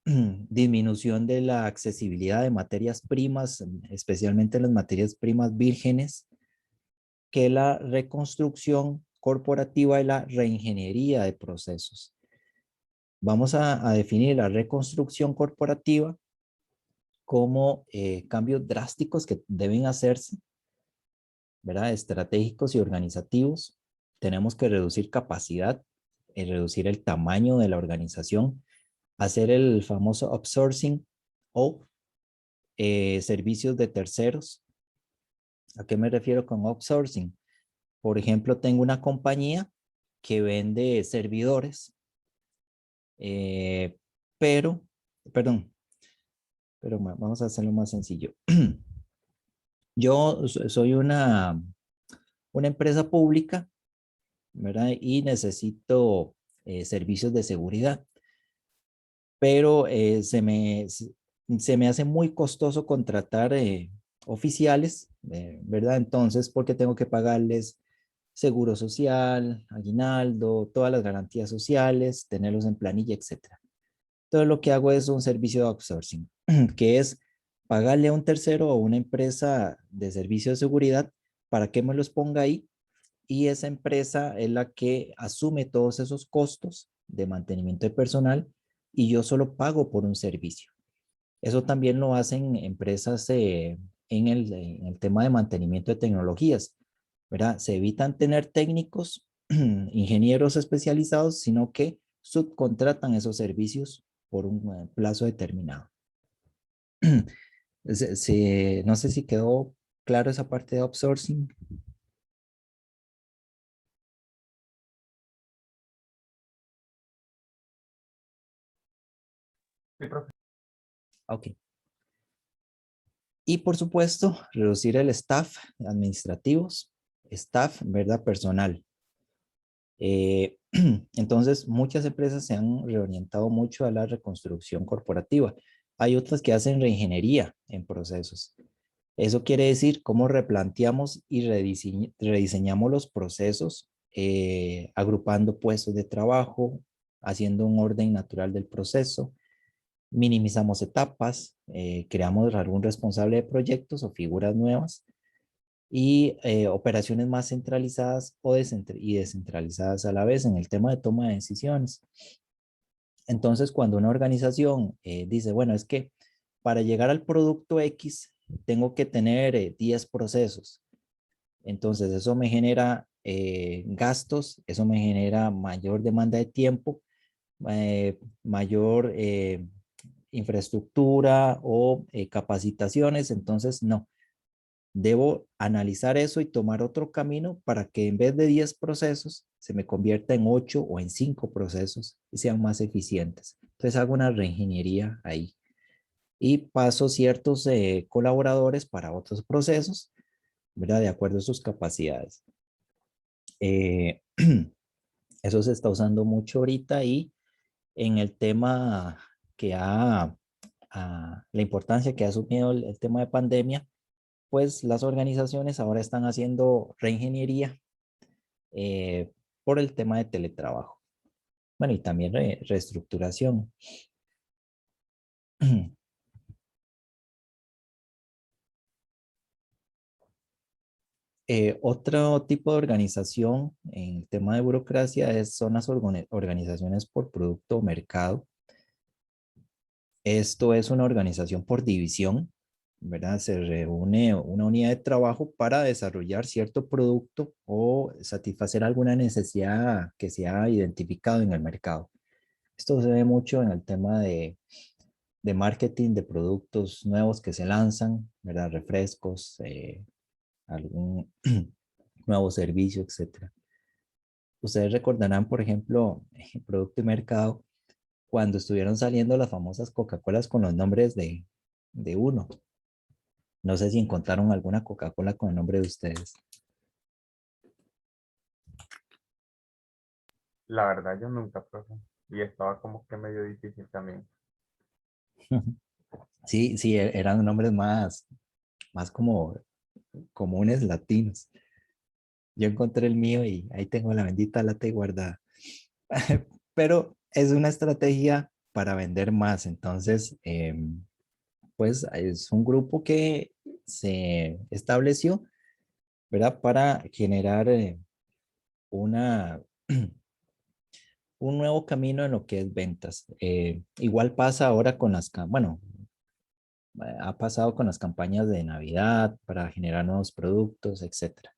disminución de la accesibilidad de materias primas, especialmente las materias primas vírgenes, que la reconstrucción corporativa y la reingeniería de procesos. Vamos a definir la reconstrucción corporativa como cambios drásticos que deben hacerse, ¿verdad? Estratégicos y organizativos. Tenemos que reducir capacidad, reducir el tamaño de la organización, hacer el famoso outsourcing o servicios de terceros. ¿A qué me refiero con outsourcing? Por ejemplo, tengo una compañía que vende servidores, pero vamos a hacerlo más sencillo. Yo soy una empresa pública, ¿verdad? Y necesito servicios de seguridad, pero se me hace muy costoso contratar oficiales, ¿verdad? Entonces, porque tengo que pagarles seguro social, aguinaldo, todas las garantías sociales, tenerlos en planilla, etcétera. Entonces, lo que hago es un servicio de outsourcing, que es pagarle a un tercero o una empresa de servicio de seguridad para que me los ponga ahí, y esa empresa es la que asume todos esos costos de mantenimiento de personal y yo solo pago por un servicio. Eso también lo hacen empresas en el tema de mantenimiento de tecnologías, ¿verdad? Se evitan tener técnicos, ingenieros especializados, sino que subcontratan esos servicios por un plazo determinado. No sé si quedó claro esa parte de outsourcing. Sí, profe. Ok. Y por supuesto, reducir el staff administrativos, staff, ¿verdad? Personal. Entonces, muchas empresas se han reorientado mucho a la reconstrucción corporativa. Hay otras que hacen reingeniería en procesos. Eso quiere decir cómo replanteamos y rediseñamos los procesos, agrupando puestos de trabajo, haciendo un orden natural del proceso, minimizamos etapas, creamos algún responsable de proyectos o figuras nuevas y operaciones más centralizadas y descentralizadas a la vez en el tema de toma de decisiones. Entonces, cuando una organización dice, bueno, es que para llegar al producto X tengo que tener 10 procesos. Entonces, eso me genera gastos, eso me genera mayor demanda de tiempo, mayor infraestructura o capacitaciones. Entonces, no. Debo analizar eso y tomar otro camino para que en vez de 10 procesos se me convierta en 8 o en 5 procesos y sean más eficientes. Entonces hago una reingeniería ahí y paso ciertos colaboradores para otros procesos, ¿verdad? De acuerdo a sus capacidades. Eso se está usando mucho ahorita y en el tema la importancia que ha asumido el tema de pandemia, pues las organizaciones ahora están haciendo reingeniería por el tema de teletrabajo. Bueno, y también reestructuración. Otro tipo de organización en el tema de burocracia son las organizaciones por producto o mercado. Esto es una organización por división, ¿verdad? Se reúne una unidad de trabajo para desarrollar cierto producto o satisfacer alguna necesidad que se ha identificado en el mercado. Esto se ve mucho en el tema de marketing de productos nuevos que se lanzan, ¿verdad? Refrescos, algún nuevo servicio, etc. Ustedes recordarán, por ejemplo, en producto y mercado, cuando estuvieron saliendo las famosas Coca-Colas con los nombres de uno. No sé si encontraron alguna Coca-Cola con el nombre de ustedes. La verdad, yo nunca, profe. Y estaba como que medio difícil también. Sí, sí, eran nombres más como comunes latinos. Yo encontré el mío y ahí tengo la bendita lata guardada. Pero es una estrategia para vender más. Entonces, pues es un grupo que se estableció, ¿verdad? Para generar una, un nuevo camino en lo que es ventas. Igual pasa ahora con bueno, ha pasado con las campañas de Navidad para generar nuevos productos, etcétera.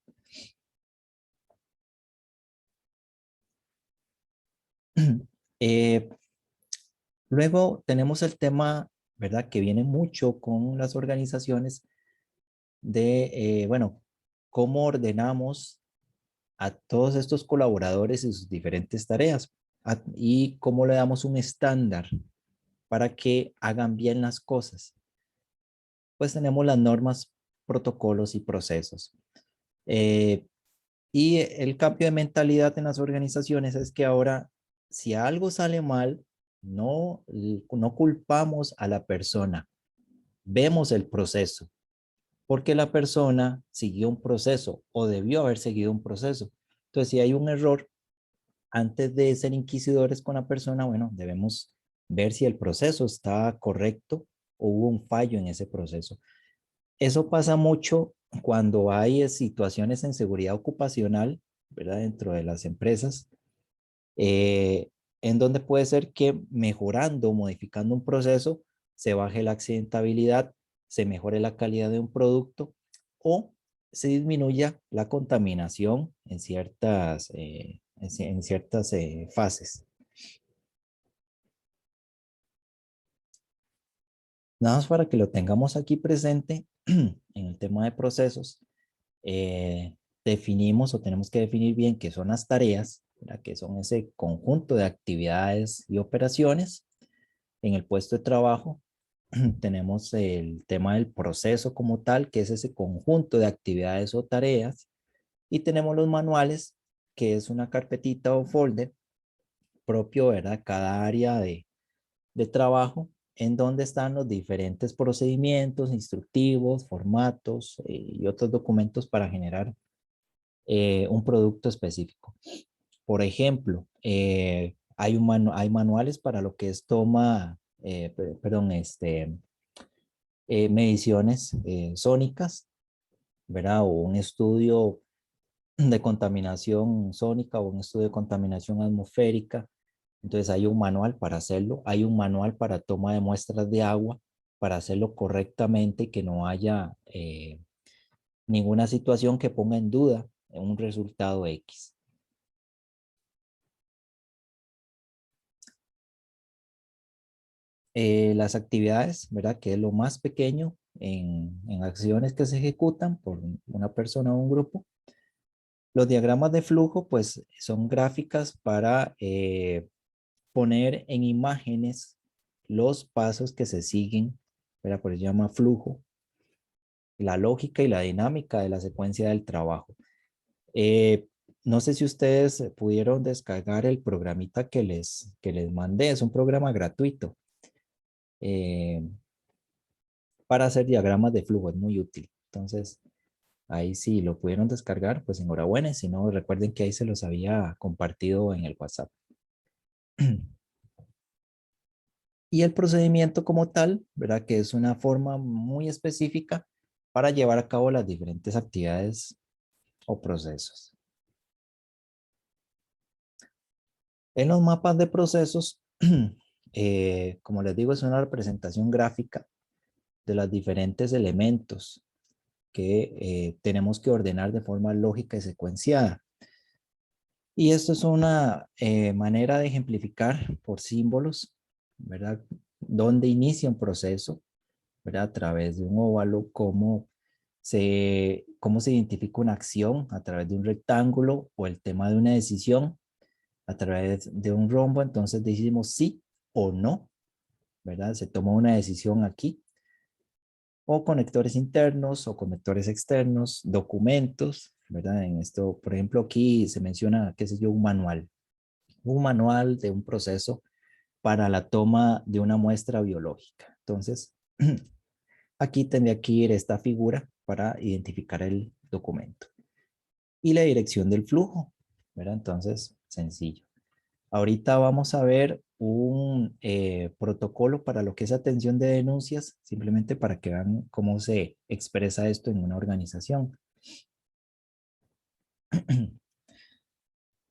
Luego tenemos el tema, ¿verdad? Que viene mucho con las organizaciones de, bueno, cómo ordenamos a todos estos colaboradores y sus diferentes tareas y cómo le damos un estándar para que hagan bien las cosas. Pues tenemos las normas, protocolos y procesos. Y el cambio de mentalidad en las organizaciones es que ahora, si algo sale mal, no culpamos a la persona, vemos el proceso, porque la persona siguió un proceso o debió haber seguido un proceso. Entonces, si hay un error, antes de ser inquisidores con la persona, bueno, debemos ver si el proceso está correcto o hubo un fallo en ese proceso. Eso pasa mucho cuando hay situaciones en seguridad ocupacional, ¿verdad? Dentro de las empresas, en donde puede ser que mejorando, modificando un proceso, se baje la accidentabilidad, se mejore la calidad de un producto o se disminuya la contaminación en ciertas fases. Nada más para que lo tengamos aquí presente en el tema de procesos, definimos o tenemos que definir bien qué son las tareas, ¿verdad? Que son ese conjunto de actividades y operaciones. En el puesto de trabajo tenemos el tema del proceso como tal, que es ese conjunto de actividades o tareas. Y tenemos los manuales, que es una carpetita o folder propio, ¿verdad? Cada área de trabajo, en donde están los diferentes procedimientos, instructivos, formatos y otros documentos para generar un producto específico. Por ejemplo, hay manuales para lo que es mediciones sónicas, ¿verdad? O un estudio de contaminación sónica o un estudio de contaminación atmosférica. Entonces hay un manual para hacerlo, hay un manual para toma de muestras de agua, para hacerlo correctamente y que no haya ninguna situación que ponga en duda un resultado X. Las actividades, ¿verdad? Que es lo más pequeño en acciones que se ejecutan por una persona o un grupo. Los diagramas de flujo, pues, son gráficas para poner en imágenes los pasos que se siguen, ¿verdad? Por eso se llama flujo, la lógica y la dinámica de la secuencia del trabajo. No sé si ustedes pudieron descargar el programita que les mandé, es un programa gratuito para hacer diagramas de flujo, es muy útil. Entonces, ahí sí lo pudieron descargar, pues enhorabuena. Si no, recuerden que ahí se los había compartido en el WhatsApp. Y el procedimiento como tal, ¿verdad? Que es una forma muy específica para llevar a cabo las diferentes actividades o procesos. En los mapas de procesos, como les digo, es una representación gráfica de los diferentes elementos que tenemos que ordenar de forma lógica y secuenciada. Y esto es una manera de ejemplificar por símbolos, ¿verdad? Donde inicia un proceso, ¿verdad? A través de un óvalo, cómo se identifica una acción a través de un rectángulo o el tema de una decisión a través de un rombo. Entonces decimos sí o no, ¿verdad? Se toma una decisión aquí. O conectores internos o conectores externos, documentos, ¿verdad? En esto, por ejemplo, aquí se menciona, qué sé yo, un manual de un proceso para la toma de una muestra biológica. Entonces, aquí tendría que ir esta figura para identificar el documento. Y la dirección del flujo, ¿verdad? Entonces, sencillo. Ahorita vamos a ver un protocolo para lo que es atención de denuncias, simplemente para que vean cómo se expresa esto en una organización.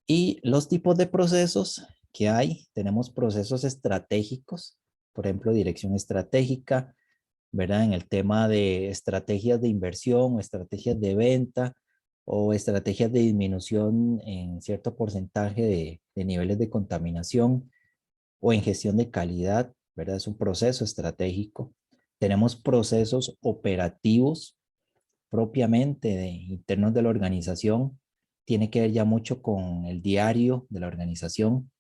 Y los tipos de procesos que hay, tenemos procesos estratégicos, por ejemplo, dirección estratégica, ¿verdad? En el tema de estrategias de inversión o estrategias de venta o estrategias de disminución en cierto porcentaje de niveles de contaminación o en gestión de calidad, ¿verdad? Es un proceso estratégico. Tenemos procesos operativos propiamente internos de la organización. Tiene que ver ya mucho con el diario de la organización,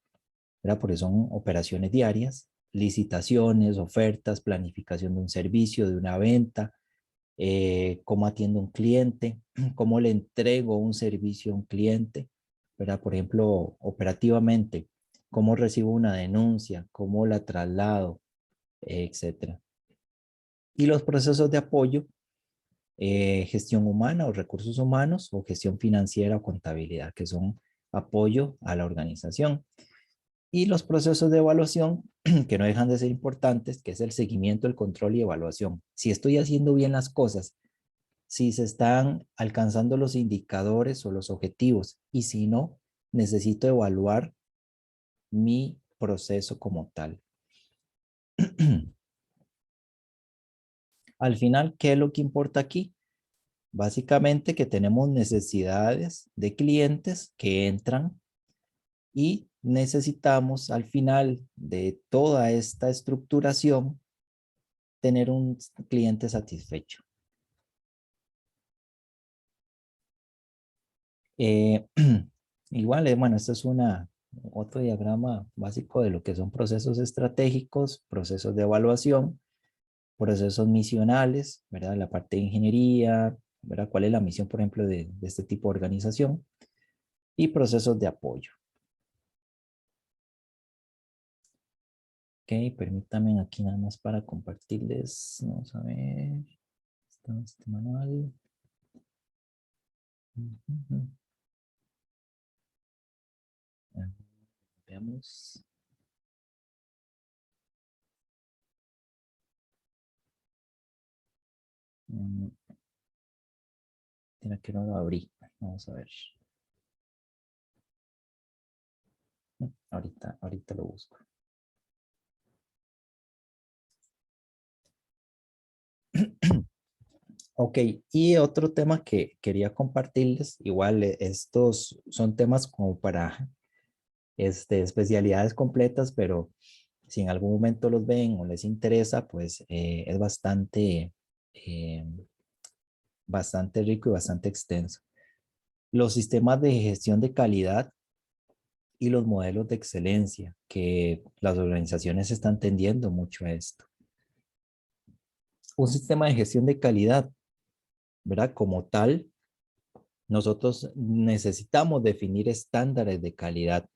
¿verdad? Porque son operaciones diarias, licitaciones, ofertas, planificación de un servicio, de una venta, cómo atiendo a un cliente, cómo le entrego un servicio a un cliente, ¿verdad? Por ejemplo, operativamente, cómo recibo una denuncia, cómo la traslado, etcétera. Y los procesos de apoyo, gestión humana o recursos humanos o gestión financiera o contabilidad, que son apoyo a la organización. Y los procesos de evaluación, que no dejan de ser importantes, que es el seguimiento, el control y evaluación. Si estoy haciendo bien las cosas, si se están alcanzando los indicadores o los objetivos, y si no, necesito evaluar mi proceso como tal. Al final, ¿qué es lo que importa aquí? Básicamente que tenemos necesidades de clientes que entran y necesitamos al final de toda esta estructuración tener un cliente satisfecho. Igual, bueno, esto es otro diagrama básico de lo que son procesos estratégicos, procesos de evaluación, procesos misionales, ¿verdad? La parte de ingeniería, ¿verdad? ¿Cuál es la misión, por ejemplo, de este tipo de organización? Y procesos de apoyo. Ok, permítanme aquí nada más para compartirles. Vamos a ver. Está este manual. Veamos. Tiene que no lo abrí. Vamos a ver. Ahorita lo busco. Ok, y otro tema que quería compartirles, igual estos son temas como para especialidades completas, pero si en algún momento los ven o les interesa, pues es eh, bastante rico y bastante extenso. Los sistemas de gestión de calidad y los modelos de excelencia, que las organizaciones están tendiendo mucho a esto. Un sistema de gestión de calidad, ¿verdad? Como tal, nosotros necesitamos definir estándares de calidad,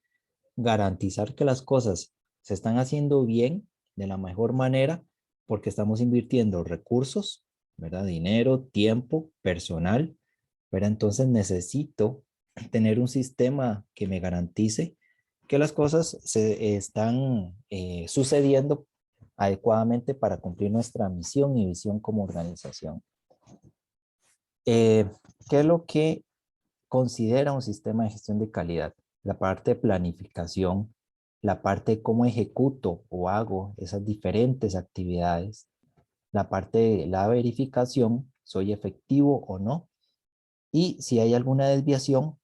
garantizar que las cosas se están haciendo bien de la mejor manera porque estamos invirtiendo recursos, ¿verdad? Dinero, tiempo, personal, ¿verdad? Entonces necesito tener un sistema que me garantice que las cosas se están sucediendo adecuadamente para cumplir nuestra misión y visión como organización. ¿Qué es lo que considera un sistema de gestión de calidad? La parte de planificación, la parte de cómo ejecuto o hago esas diferentes actividades, la parte de la verificación, soy efectivo o no, y si hay alguna desviación,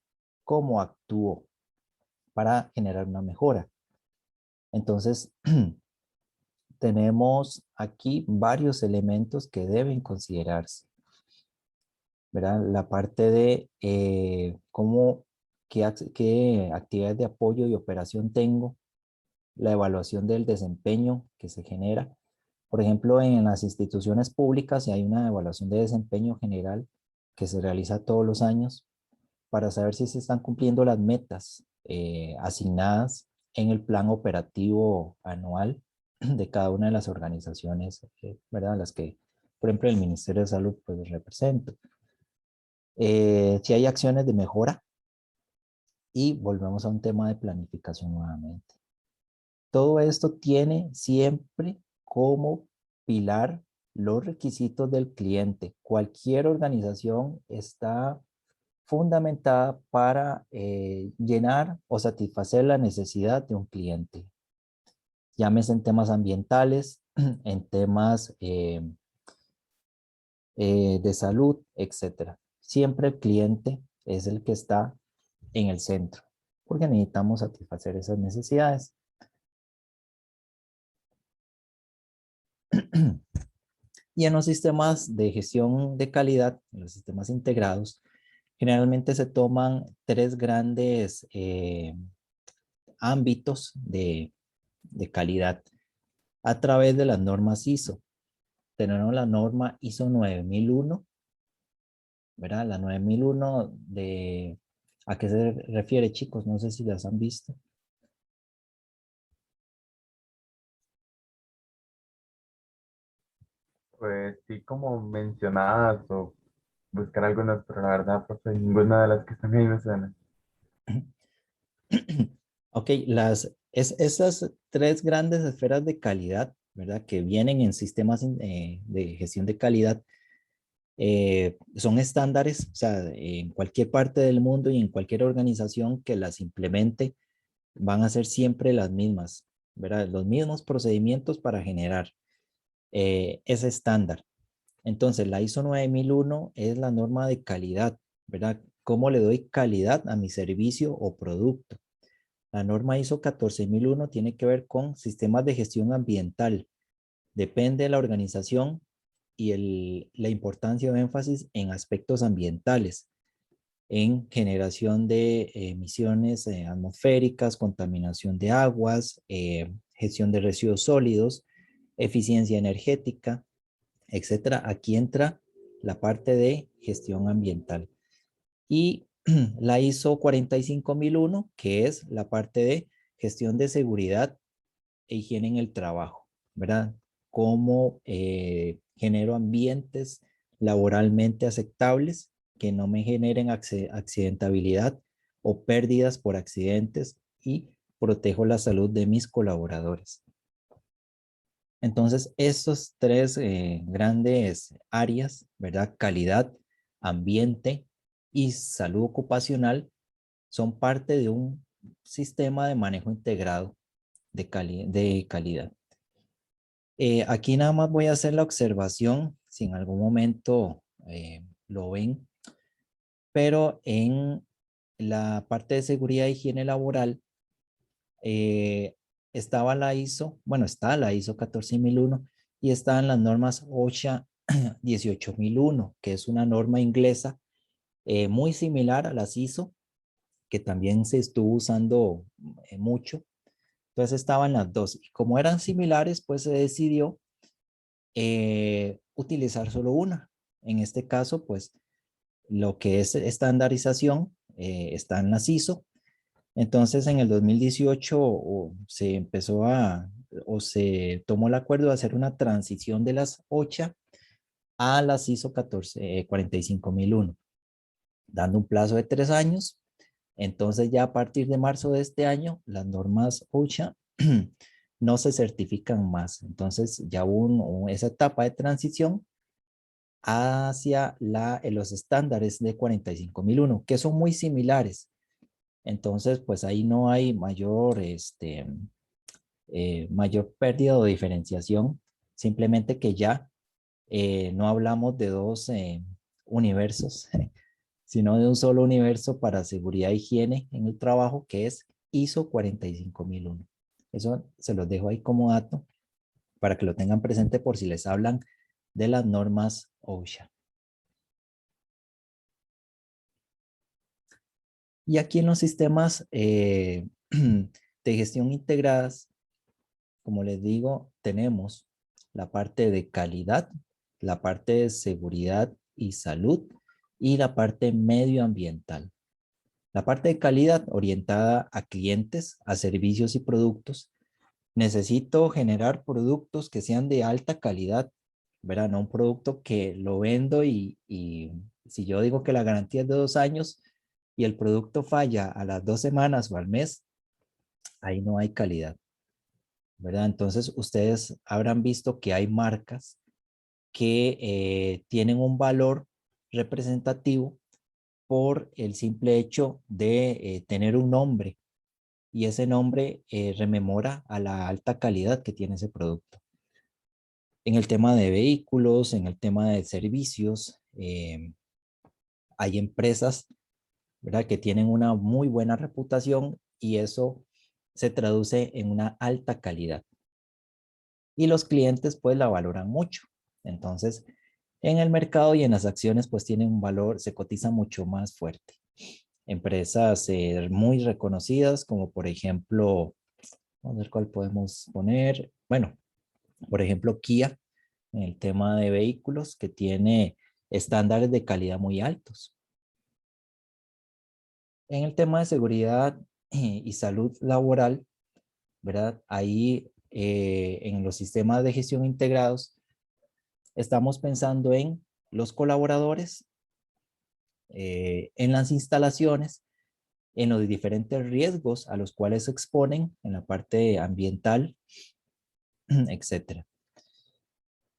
cómo actúo para generar una mejora. Entonces, tenemos aquí varios elementos que deben considerarse, ¿verdad? La parte de qué actividades de apoyo y operación tengo, la evaluación del desempeño que se genera. Por ejemplo, en las instituciones públicas hay una evaluación de desempeño general que se realiza todos los años para saber si se están cumpliendo las metas asignadas en el plan operativo anual de cada una de las organizaciones, ¿verdad? Las que, por ejemplo, el Ministerio de Salud pues represento. Si hay acciones de mejora Y volvemos a un tema de planificación nuevamente. Todo esto tiene siempre como pilar los requisitos del cliente. Cualquier organización está fundamentada para llenar o satisfacer la necesidad de un cliente. Llámese en temas ambientales, en temas de salud, etcétera. Siempre el cliente es el que está en el centro, porque necesitamos satisfacer esas necesidades. Y en los sistemas de gestión de calidad, en los sistemas integrados, generalmente se toman tres grandes ámbitos de calidad a través de las normas ISO. Tenemos la norma ISO 9001, ¿verdad? La 9001 ¿a qué se refiere, chicos? No sé si las han visto. Pues sí, como mencionadas o buscar algunas, pero la verdad, pues ninguna de las que están ahí me suena. Ok, esas tres grandes esferas de calidad, ¿verdad? Que vienen en sistemas de gestión de calidad, son estándares, o sea, en cualquier parte del mundo y en cualquier organización que las implemente, van a ser siempre las mismas, ¿verdad? Los mismos procedimientos para generar ese estándar. Entonces, la ISO 9001 es la norma de calidad, ¿verdad? ¿Cómo le doy calidad a mi servicio o producto? La norma ISO 14001 tiene que ver con sistemas de gestión ambiental. Depende de la organización y la importancia o énfasis en aspectos ambientales, en generación de emisiones atmosféricas, contaminación de aguas, gestión de residuos sólidos, eficiencia energética, etcétera. Aquí entra la parte de gestión ambiental. Y la ISO 45001, que es la parte de gestión de seguridad e higiene en el trabajo, ¿verdad? Cómo genero ambientes laboralmente aceptables que no me generen accidentabilidad o pérdidas por accidentes y protejo la salud de mis colaboradores. Entonces, estos tres grandes áreas, ¿verdad? Calidad, ambiente y salud ocupacional son parte de un sistema de manejo integrado de calidad. Aquí nada más voy a hacer la observación, si en algún momento lo ven, pero en la parte de seguridad e higiene laboral estaba la ISO, bueno, está la ISO 14001 y están las normas OSHA 18001, que es una norma inglesa muy similar a las ISO, que también se estuvo usando mucho. Entonces estaban las dos. Y como eran similares, pues se decidió utilizar solo una. En este caso, pues lo que es estandarización está en las ISO. Entonces en el 2018 se empezó o se tomó el acuerdo de hacer una transición de las OSHA a las ISO 45001, dando un plazo de 3 años. Entonces ya a partir de marzo de este año, las normas OSHA no se certifican más. Entonces ya hubo esa etapa de transición hacia los estándares de 45001, que son muy similares. Entonces, pues ahí no hay mayor pérdida o diferenciación, simplemente que ya no hablamos de dos universos, sino de un solo universo para seguridad e higiene en el trabajo, que es ISO 45001. Eso se los dejo ahí como dato para que lo tengan presente por si les hablan de las normas OSHA. Y aquí en los sistemas de gestión integradas, como les digo, tenemos la parte de calidad, la parte de seguridad y salud y la parte medioambiental. La parte de calidad orientada a clientes, a servicios y productos. Necesito generar productos que sean de alta calidad, ¿verdad? No un producto que lo vendo y si yo digo que la garantía es de 2 años, y el producto falla a las 2 semanas o al mes, ahí no hay calidad, ¿verdad? Entonces, ustedes habrán visto que hay marcas que tienen un valor representativo por el simple hecho de tener un nombre, y ese nombre rememora a la alta calidad que tiene ese producto. En el tema de vehículos, en el tema de servicios, hay empresas, ¿verdad?, que tienen una muy buena reputación y eso se traduce en una alta calidad. Y los clientes pues la valoran mucho. Entonces, en el mercado y en las acciones pues tienen un valor, se cotiza mucho más fuerte. Empresas muy reconocidas como por ejemplo, vamos a ver cuál podemos poner. Bueno, por ejemplo, Kia, en el tema de vehículos, que tiene estándares de calidad muy altos. En el tema de seguridad y salud laboral, ¿verdad? Ahí en los sistemas de gestión integrados, estamos pensando en los colaboradores, en las instalaciones, en los diferentes riesgos a los cuales se exponen en la parte ambiental, etcétera.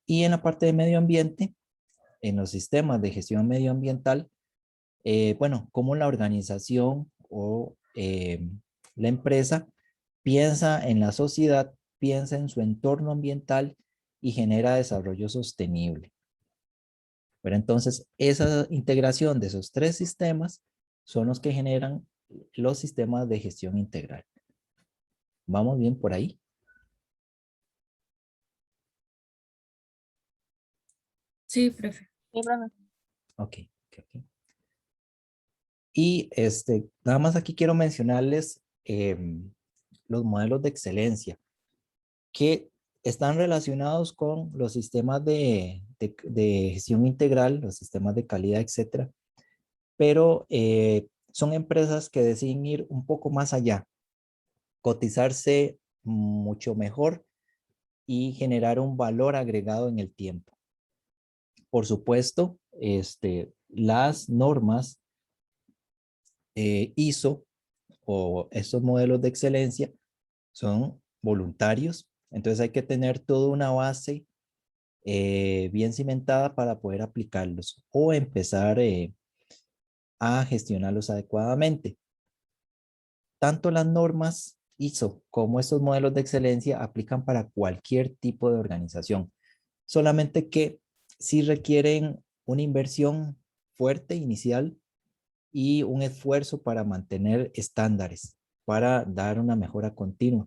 Y en la parte de medio ambiente, en los sistemas de gestión medioambiental, bueno, cómo la organización o la empresa piensa en la sociedad, piensa en su entorno ambiental y genera desarrollo sostenible. Pero entonces, esa integración de esos 3 sistemas son los que generan los sistemas de gestión integral. ¿Vamos bien por ahí? Sí, profe. Sí, profe. Ok. Y nada más aquí quiero mencionarles los modelos de excelencia que están relacionados con los sistemas de gestión integral, los sistemas de calidad, etcétera. Pero son empresas que deciden ir un poco más allá, cotizarse mucho mejor y generar un valor agregado en el tiempo. Por supuesto, las normas ISO o estos modelos de excelencia son voluntarios, entonces hay que tener toda una base bien cimentada para poder aplicarlos o empezar a gestionarlos adecuadamente. Tanto las normas ISO como estos modelos de excelencia aplican para cualquier tipo de organización, solamente que sí requieren una inversión fuerte inicial y un esfuerzo para mantener estándares, para dar una mejora continua.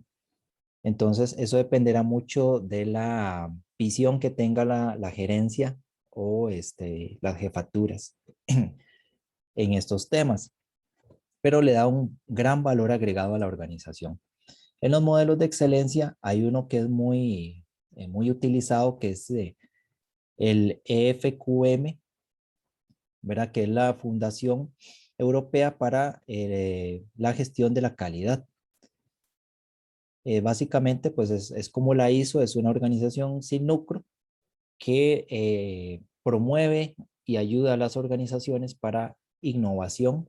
Entonces, eso dependerá mucho de la visión que tenga la gerencia o las jefaturas en estos temas, pero le da un gran valor agregado a la organización. En los modelos de excelencia hay uno que es muy utilizado, que es el EFQM, ¿verdad? Que es la Fundación Europea para la Gestión de la Calidad. Básicamente, pues es como la ISO, es una organización sin lucro que promueve y ayuda a las organizaciones para innovación,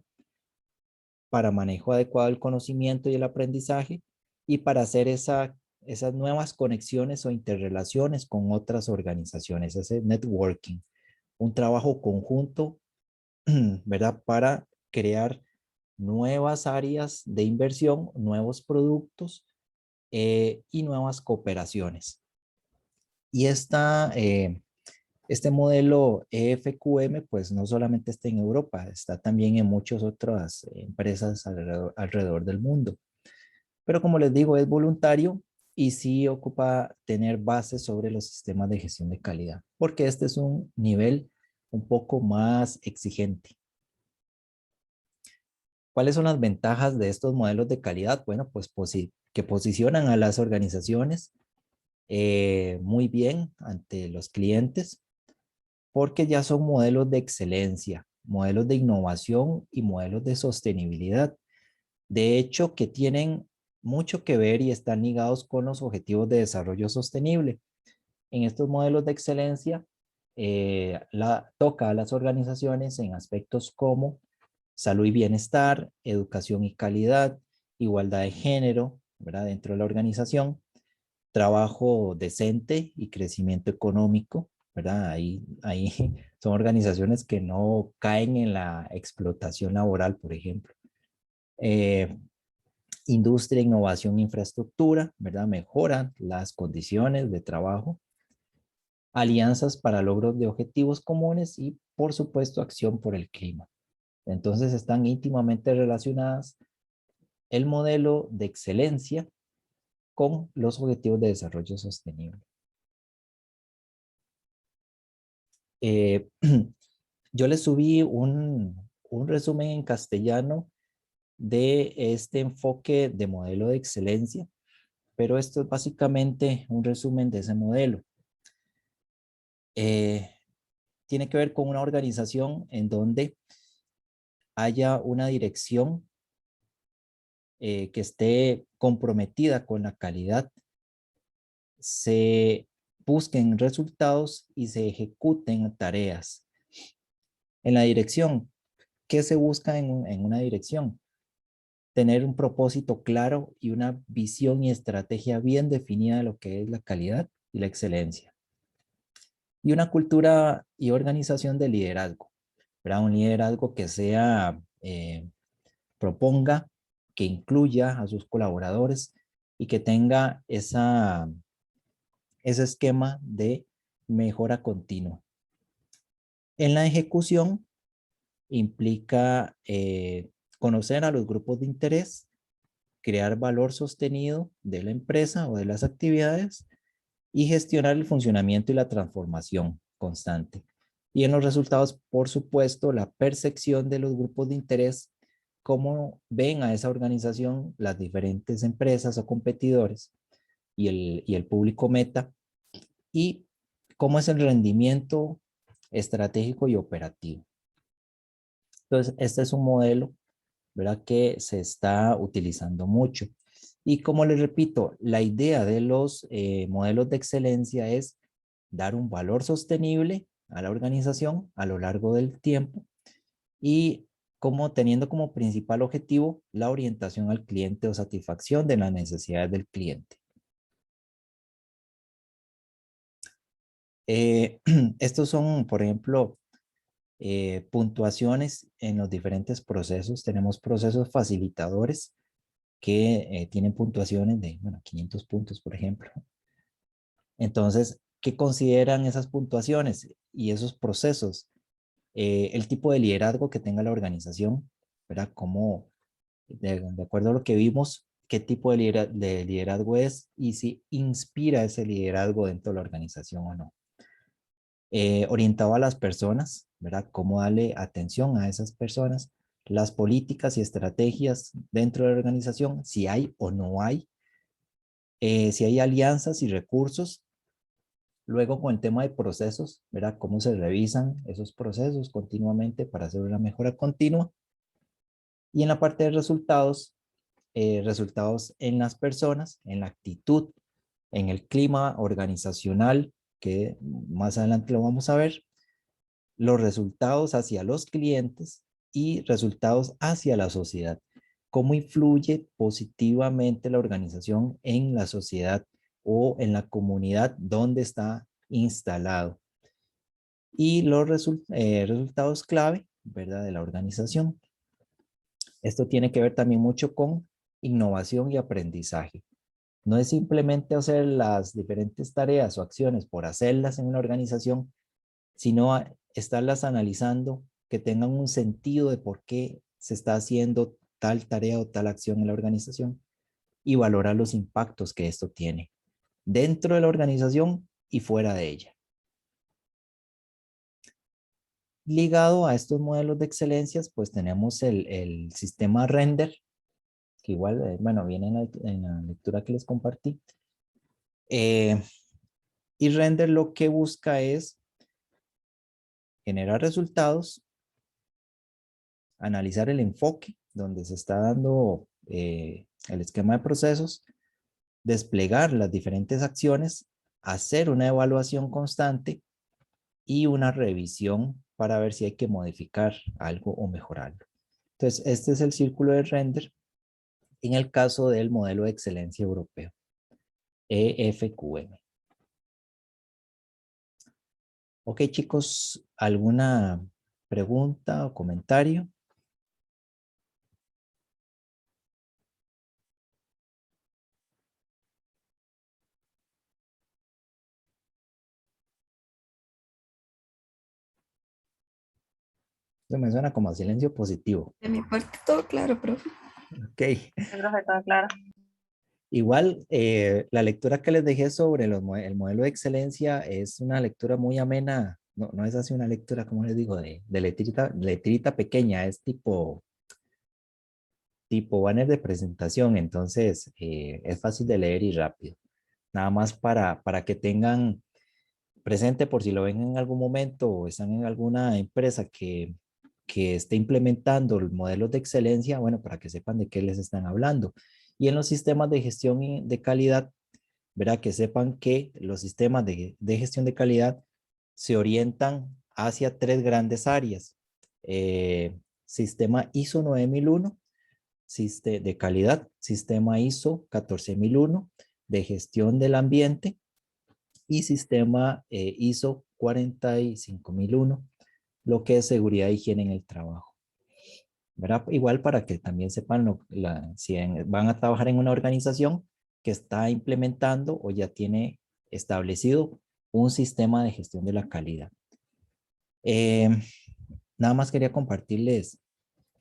para manejo adecuado del conocimiento y el aprendizaje y para hacer esas nuevas conexiones o interrelaciones con otras organizaciones, ese networking, un trabajo conjunto, ¿verdad? Para crear nuevas áreas de inversión, nuevos productos y nuevas cooperaciones. Y este modelo EFQM, pues no solamente está en Europa, está también en muchas otras empresas alrededor del mundo. Pero como les digo, es voluntario y sí ocupa tener bases sobre los sistemas de gestión de calidad, porque este es un nivel un poco más exigente. ¿Cuáles son las ventajas de estos modelos de calidad? Bueno, pues que posicionan a las organizaciones muy bien ante los clientes, porque ya son modelos de excelencia, modelos de innovación y modelos de sostenibilidad. De hecho, que tienen mucho que ver y están ligados con los objetivos de desarrollo sostenible. En estos modelos de excelencia, toca a las organizaciones en aspectos como salud y bienestar, educación y calidad, igualdad de género, ¿verdad? Dentro de la organización, trabajo decente y crecimiento económico, ¿verdad? Ahí son organizaciones que no caen en la explotación laboral, por ejemplo. Industria, innovación, infraestructura, ¿verdad? Mejoran las condiciones de trabajo. Alianzas para logros de objetivos comunes y, por supuesto, acción por el clima. Entonces están íntimamente relacionadas el modelo de excelencia con los objetivos de desarrollo sostenible. Yo les subí un resumen en castellano de este enfoque de modelo de excelencia, pero esto es básicamente un resumen de ese modelo. Tiene que ver con una organización en donde haya una dirección que esté comprometida con la calidad, se busquen resultados y se ejecuten tareas. En la dirección, ¿qué se busca en una dirección? Tener un propósito claro y una visión y estrategia bien definida de lo que es la calidad y la excelencia. Y una cultura y organización de liderazgo, ¿verdad? Un liderazgo que sea, proponga, que incluya a sus colaboradores y que tenga ese esquema de mejora continua. En la ejecución implica conocer a los grupos de interés, crear valor sostenido de la empresa o de las actividades y gestionar el funcionamiento y la transformación constante. Y en los resultados, por supuesto, la percepción de los grupos de interés, cómo ven a esa organización las diferentes empresas o competidores y el público meta, y cómo es el rendimiento estratégico y operativo. Entonces, este es un modelo, ¿verdad?, que se está utilizando mucho. Y como les repito, la idea de los modelos de excelencia es dar un valor sostenible a la organización a lo largo del tiempo y teniendo como principal objetivo la orientación al cliente o satisfacción de las necesidades del cliente. Estos son, por ejemplo, puntuaciones en los diferentes procesos. Tenemos procesos facilitadores que tienen puntuaciones de 500 puntos, por ejemplo. Entonces, ¿qué consideran esas puntuaciones y esos procesos? El tipo de liderazgo que tenga la organización, ¿verdad? Como, de acuerdo a lo que vimos, qué tipo de liderazgo es y si inspira ese liderazgo dentro de la organización o no. Orientado a las personas, ¿verdad? Cómo darle atención a esas personas, las políticas y estrategias dentro de la organización, si hay o no hay, si hay alianzas y recursos. Luego con el tema de procesos, ¿verdad? Cómo se revisan esos procesos continuamente para hacer una mejora continua. Y en la parte de resultados, resultados en las personas, en la actitud, en el clima organizacional, que más adelante lo vamos a ver, los resultados hacia los clientes y resultados hacia la sociedad. Cómo influye positivamente la organización en la sociedad o en la comunidad donde está instalado. Y los resultados clave, ¿verdad?, de la organización. Esto tiene que ver también mucho con innovación y aprendizaje. No es simplemente hacer las diferentes tareas o acciones por hacerlas en una organización, sino estarlas analizando, que tengan un sentido de por qué se está haciendo tal tarea o tal acción en la organización y valorar los impactos que esto tiene dentro de la organización y fuera de ella. Ligado a estos modelos de excelencias, pues tenemos el sistema Render, que igual, bueno, viene en la lectura que les compartí. Y Render lo que busca es generar resultados, analizar el enfoque donde se está dando el esquema de procesos, desplegar las diferentes acciones, hacer una evaluación constante y una revisión para ver si hay que modificar algo o mejorarlo. Entonces, este es el círculo de render en el caso del modelo de excelencia europeo, EFQM. Ok, chicos, ¿alguna pregunta o comentario? Eso me suena como a silencio positivo. De mi parte, todo claro, profe. Ok. Yo creo que todo claro. Igual, la lectura que les dejé sobre el modelo de excelencia es una lectura muy amena. No, no es así una lectura, como les digo, de letrita pequeña. Es tipo banner de presentación. Entonces, es fácil de leer y rápido. Nada más para que tengan presente por si lo ven en algún momento o están en alguna empresa que esté implementando el modelo de excelencia, bueno, para que sepan de qué les están hablando. Y en los sistemas de gestión de calidad, verá que sepan que los sistemas de gestión de calidad se orientan hacia tres grandes áreas. Sistema ISO 9001 de calidad, sistema ISO 14001 de gestión del ambiente y sistema ISO 45001, lo que es seguridad e higiene en el trabajo. ¿Verdad? Igual para que también sepan si van a trabajar en una organización que está implementando o ya tiene establecido un sistema de gestión de la calidad. Nada más quería compartirles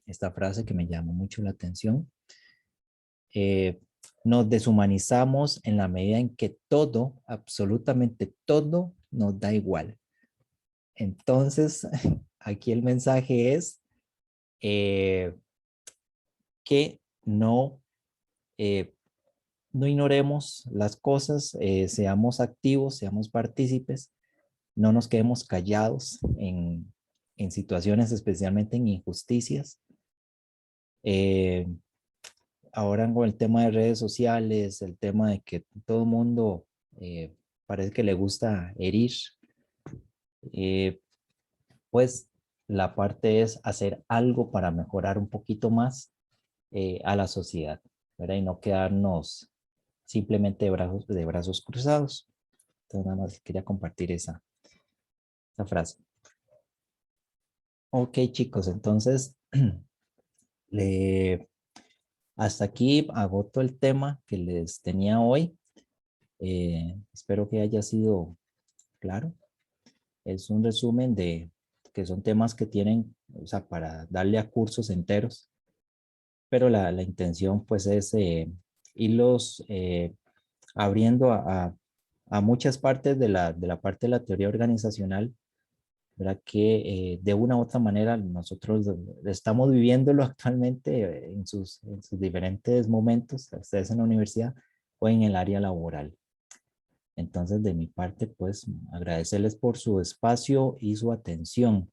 esta frase que me llamó mucho la atención. Nos deshumanizamos en la medida en que todo, absolutamente todo, nos da igual. Entonces, aquí el mensaje es que no ignoremos las cosas, seamos activos, seamos partícipes, no nos quedemos callados en situaciones, especialmente en injusticias. Ahora con el tema de redes sociales, el tema de que todo el mundo parece que le gusta herir, pues la parte es hacer algo para mejorar un poquito más a la sociedad, ¿verdad? Y no quedarnos simplemente de brazos cruzados. Entonces nada más quería compartir esa frase. Ok, chicos, entonces hasta aquí agoto el tema que les tenía hoy. Espero que haya sido claro. Es un resumen de que son temas que tienen, o sea, para darle a cursos enteros, pero la intención pues es irlos abriendo a muchas partes de la parte de la teoría organizacional, ¿verdad? Que de una u otra manera nosotros estamos viviéndolo actualmente en sus diferentes momentos, ustedes en la universidad o en el área laboral. Entonces, de mi parte, pues, agradecerles por su espacio y su atención.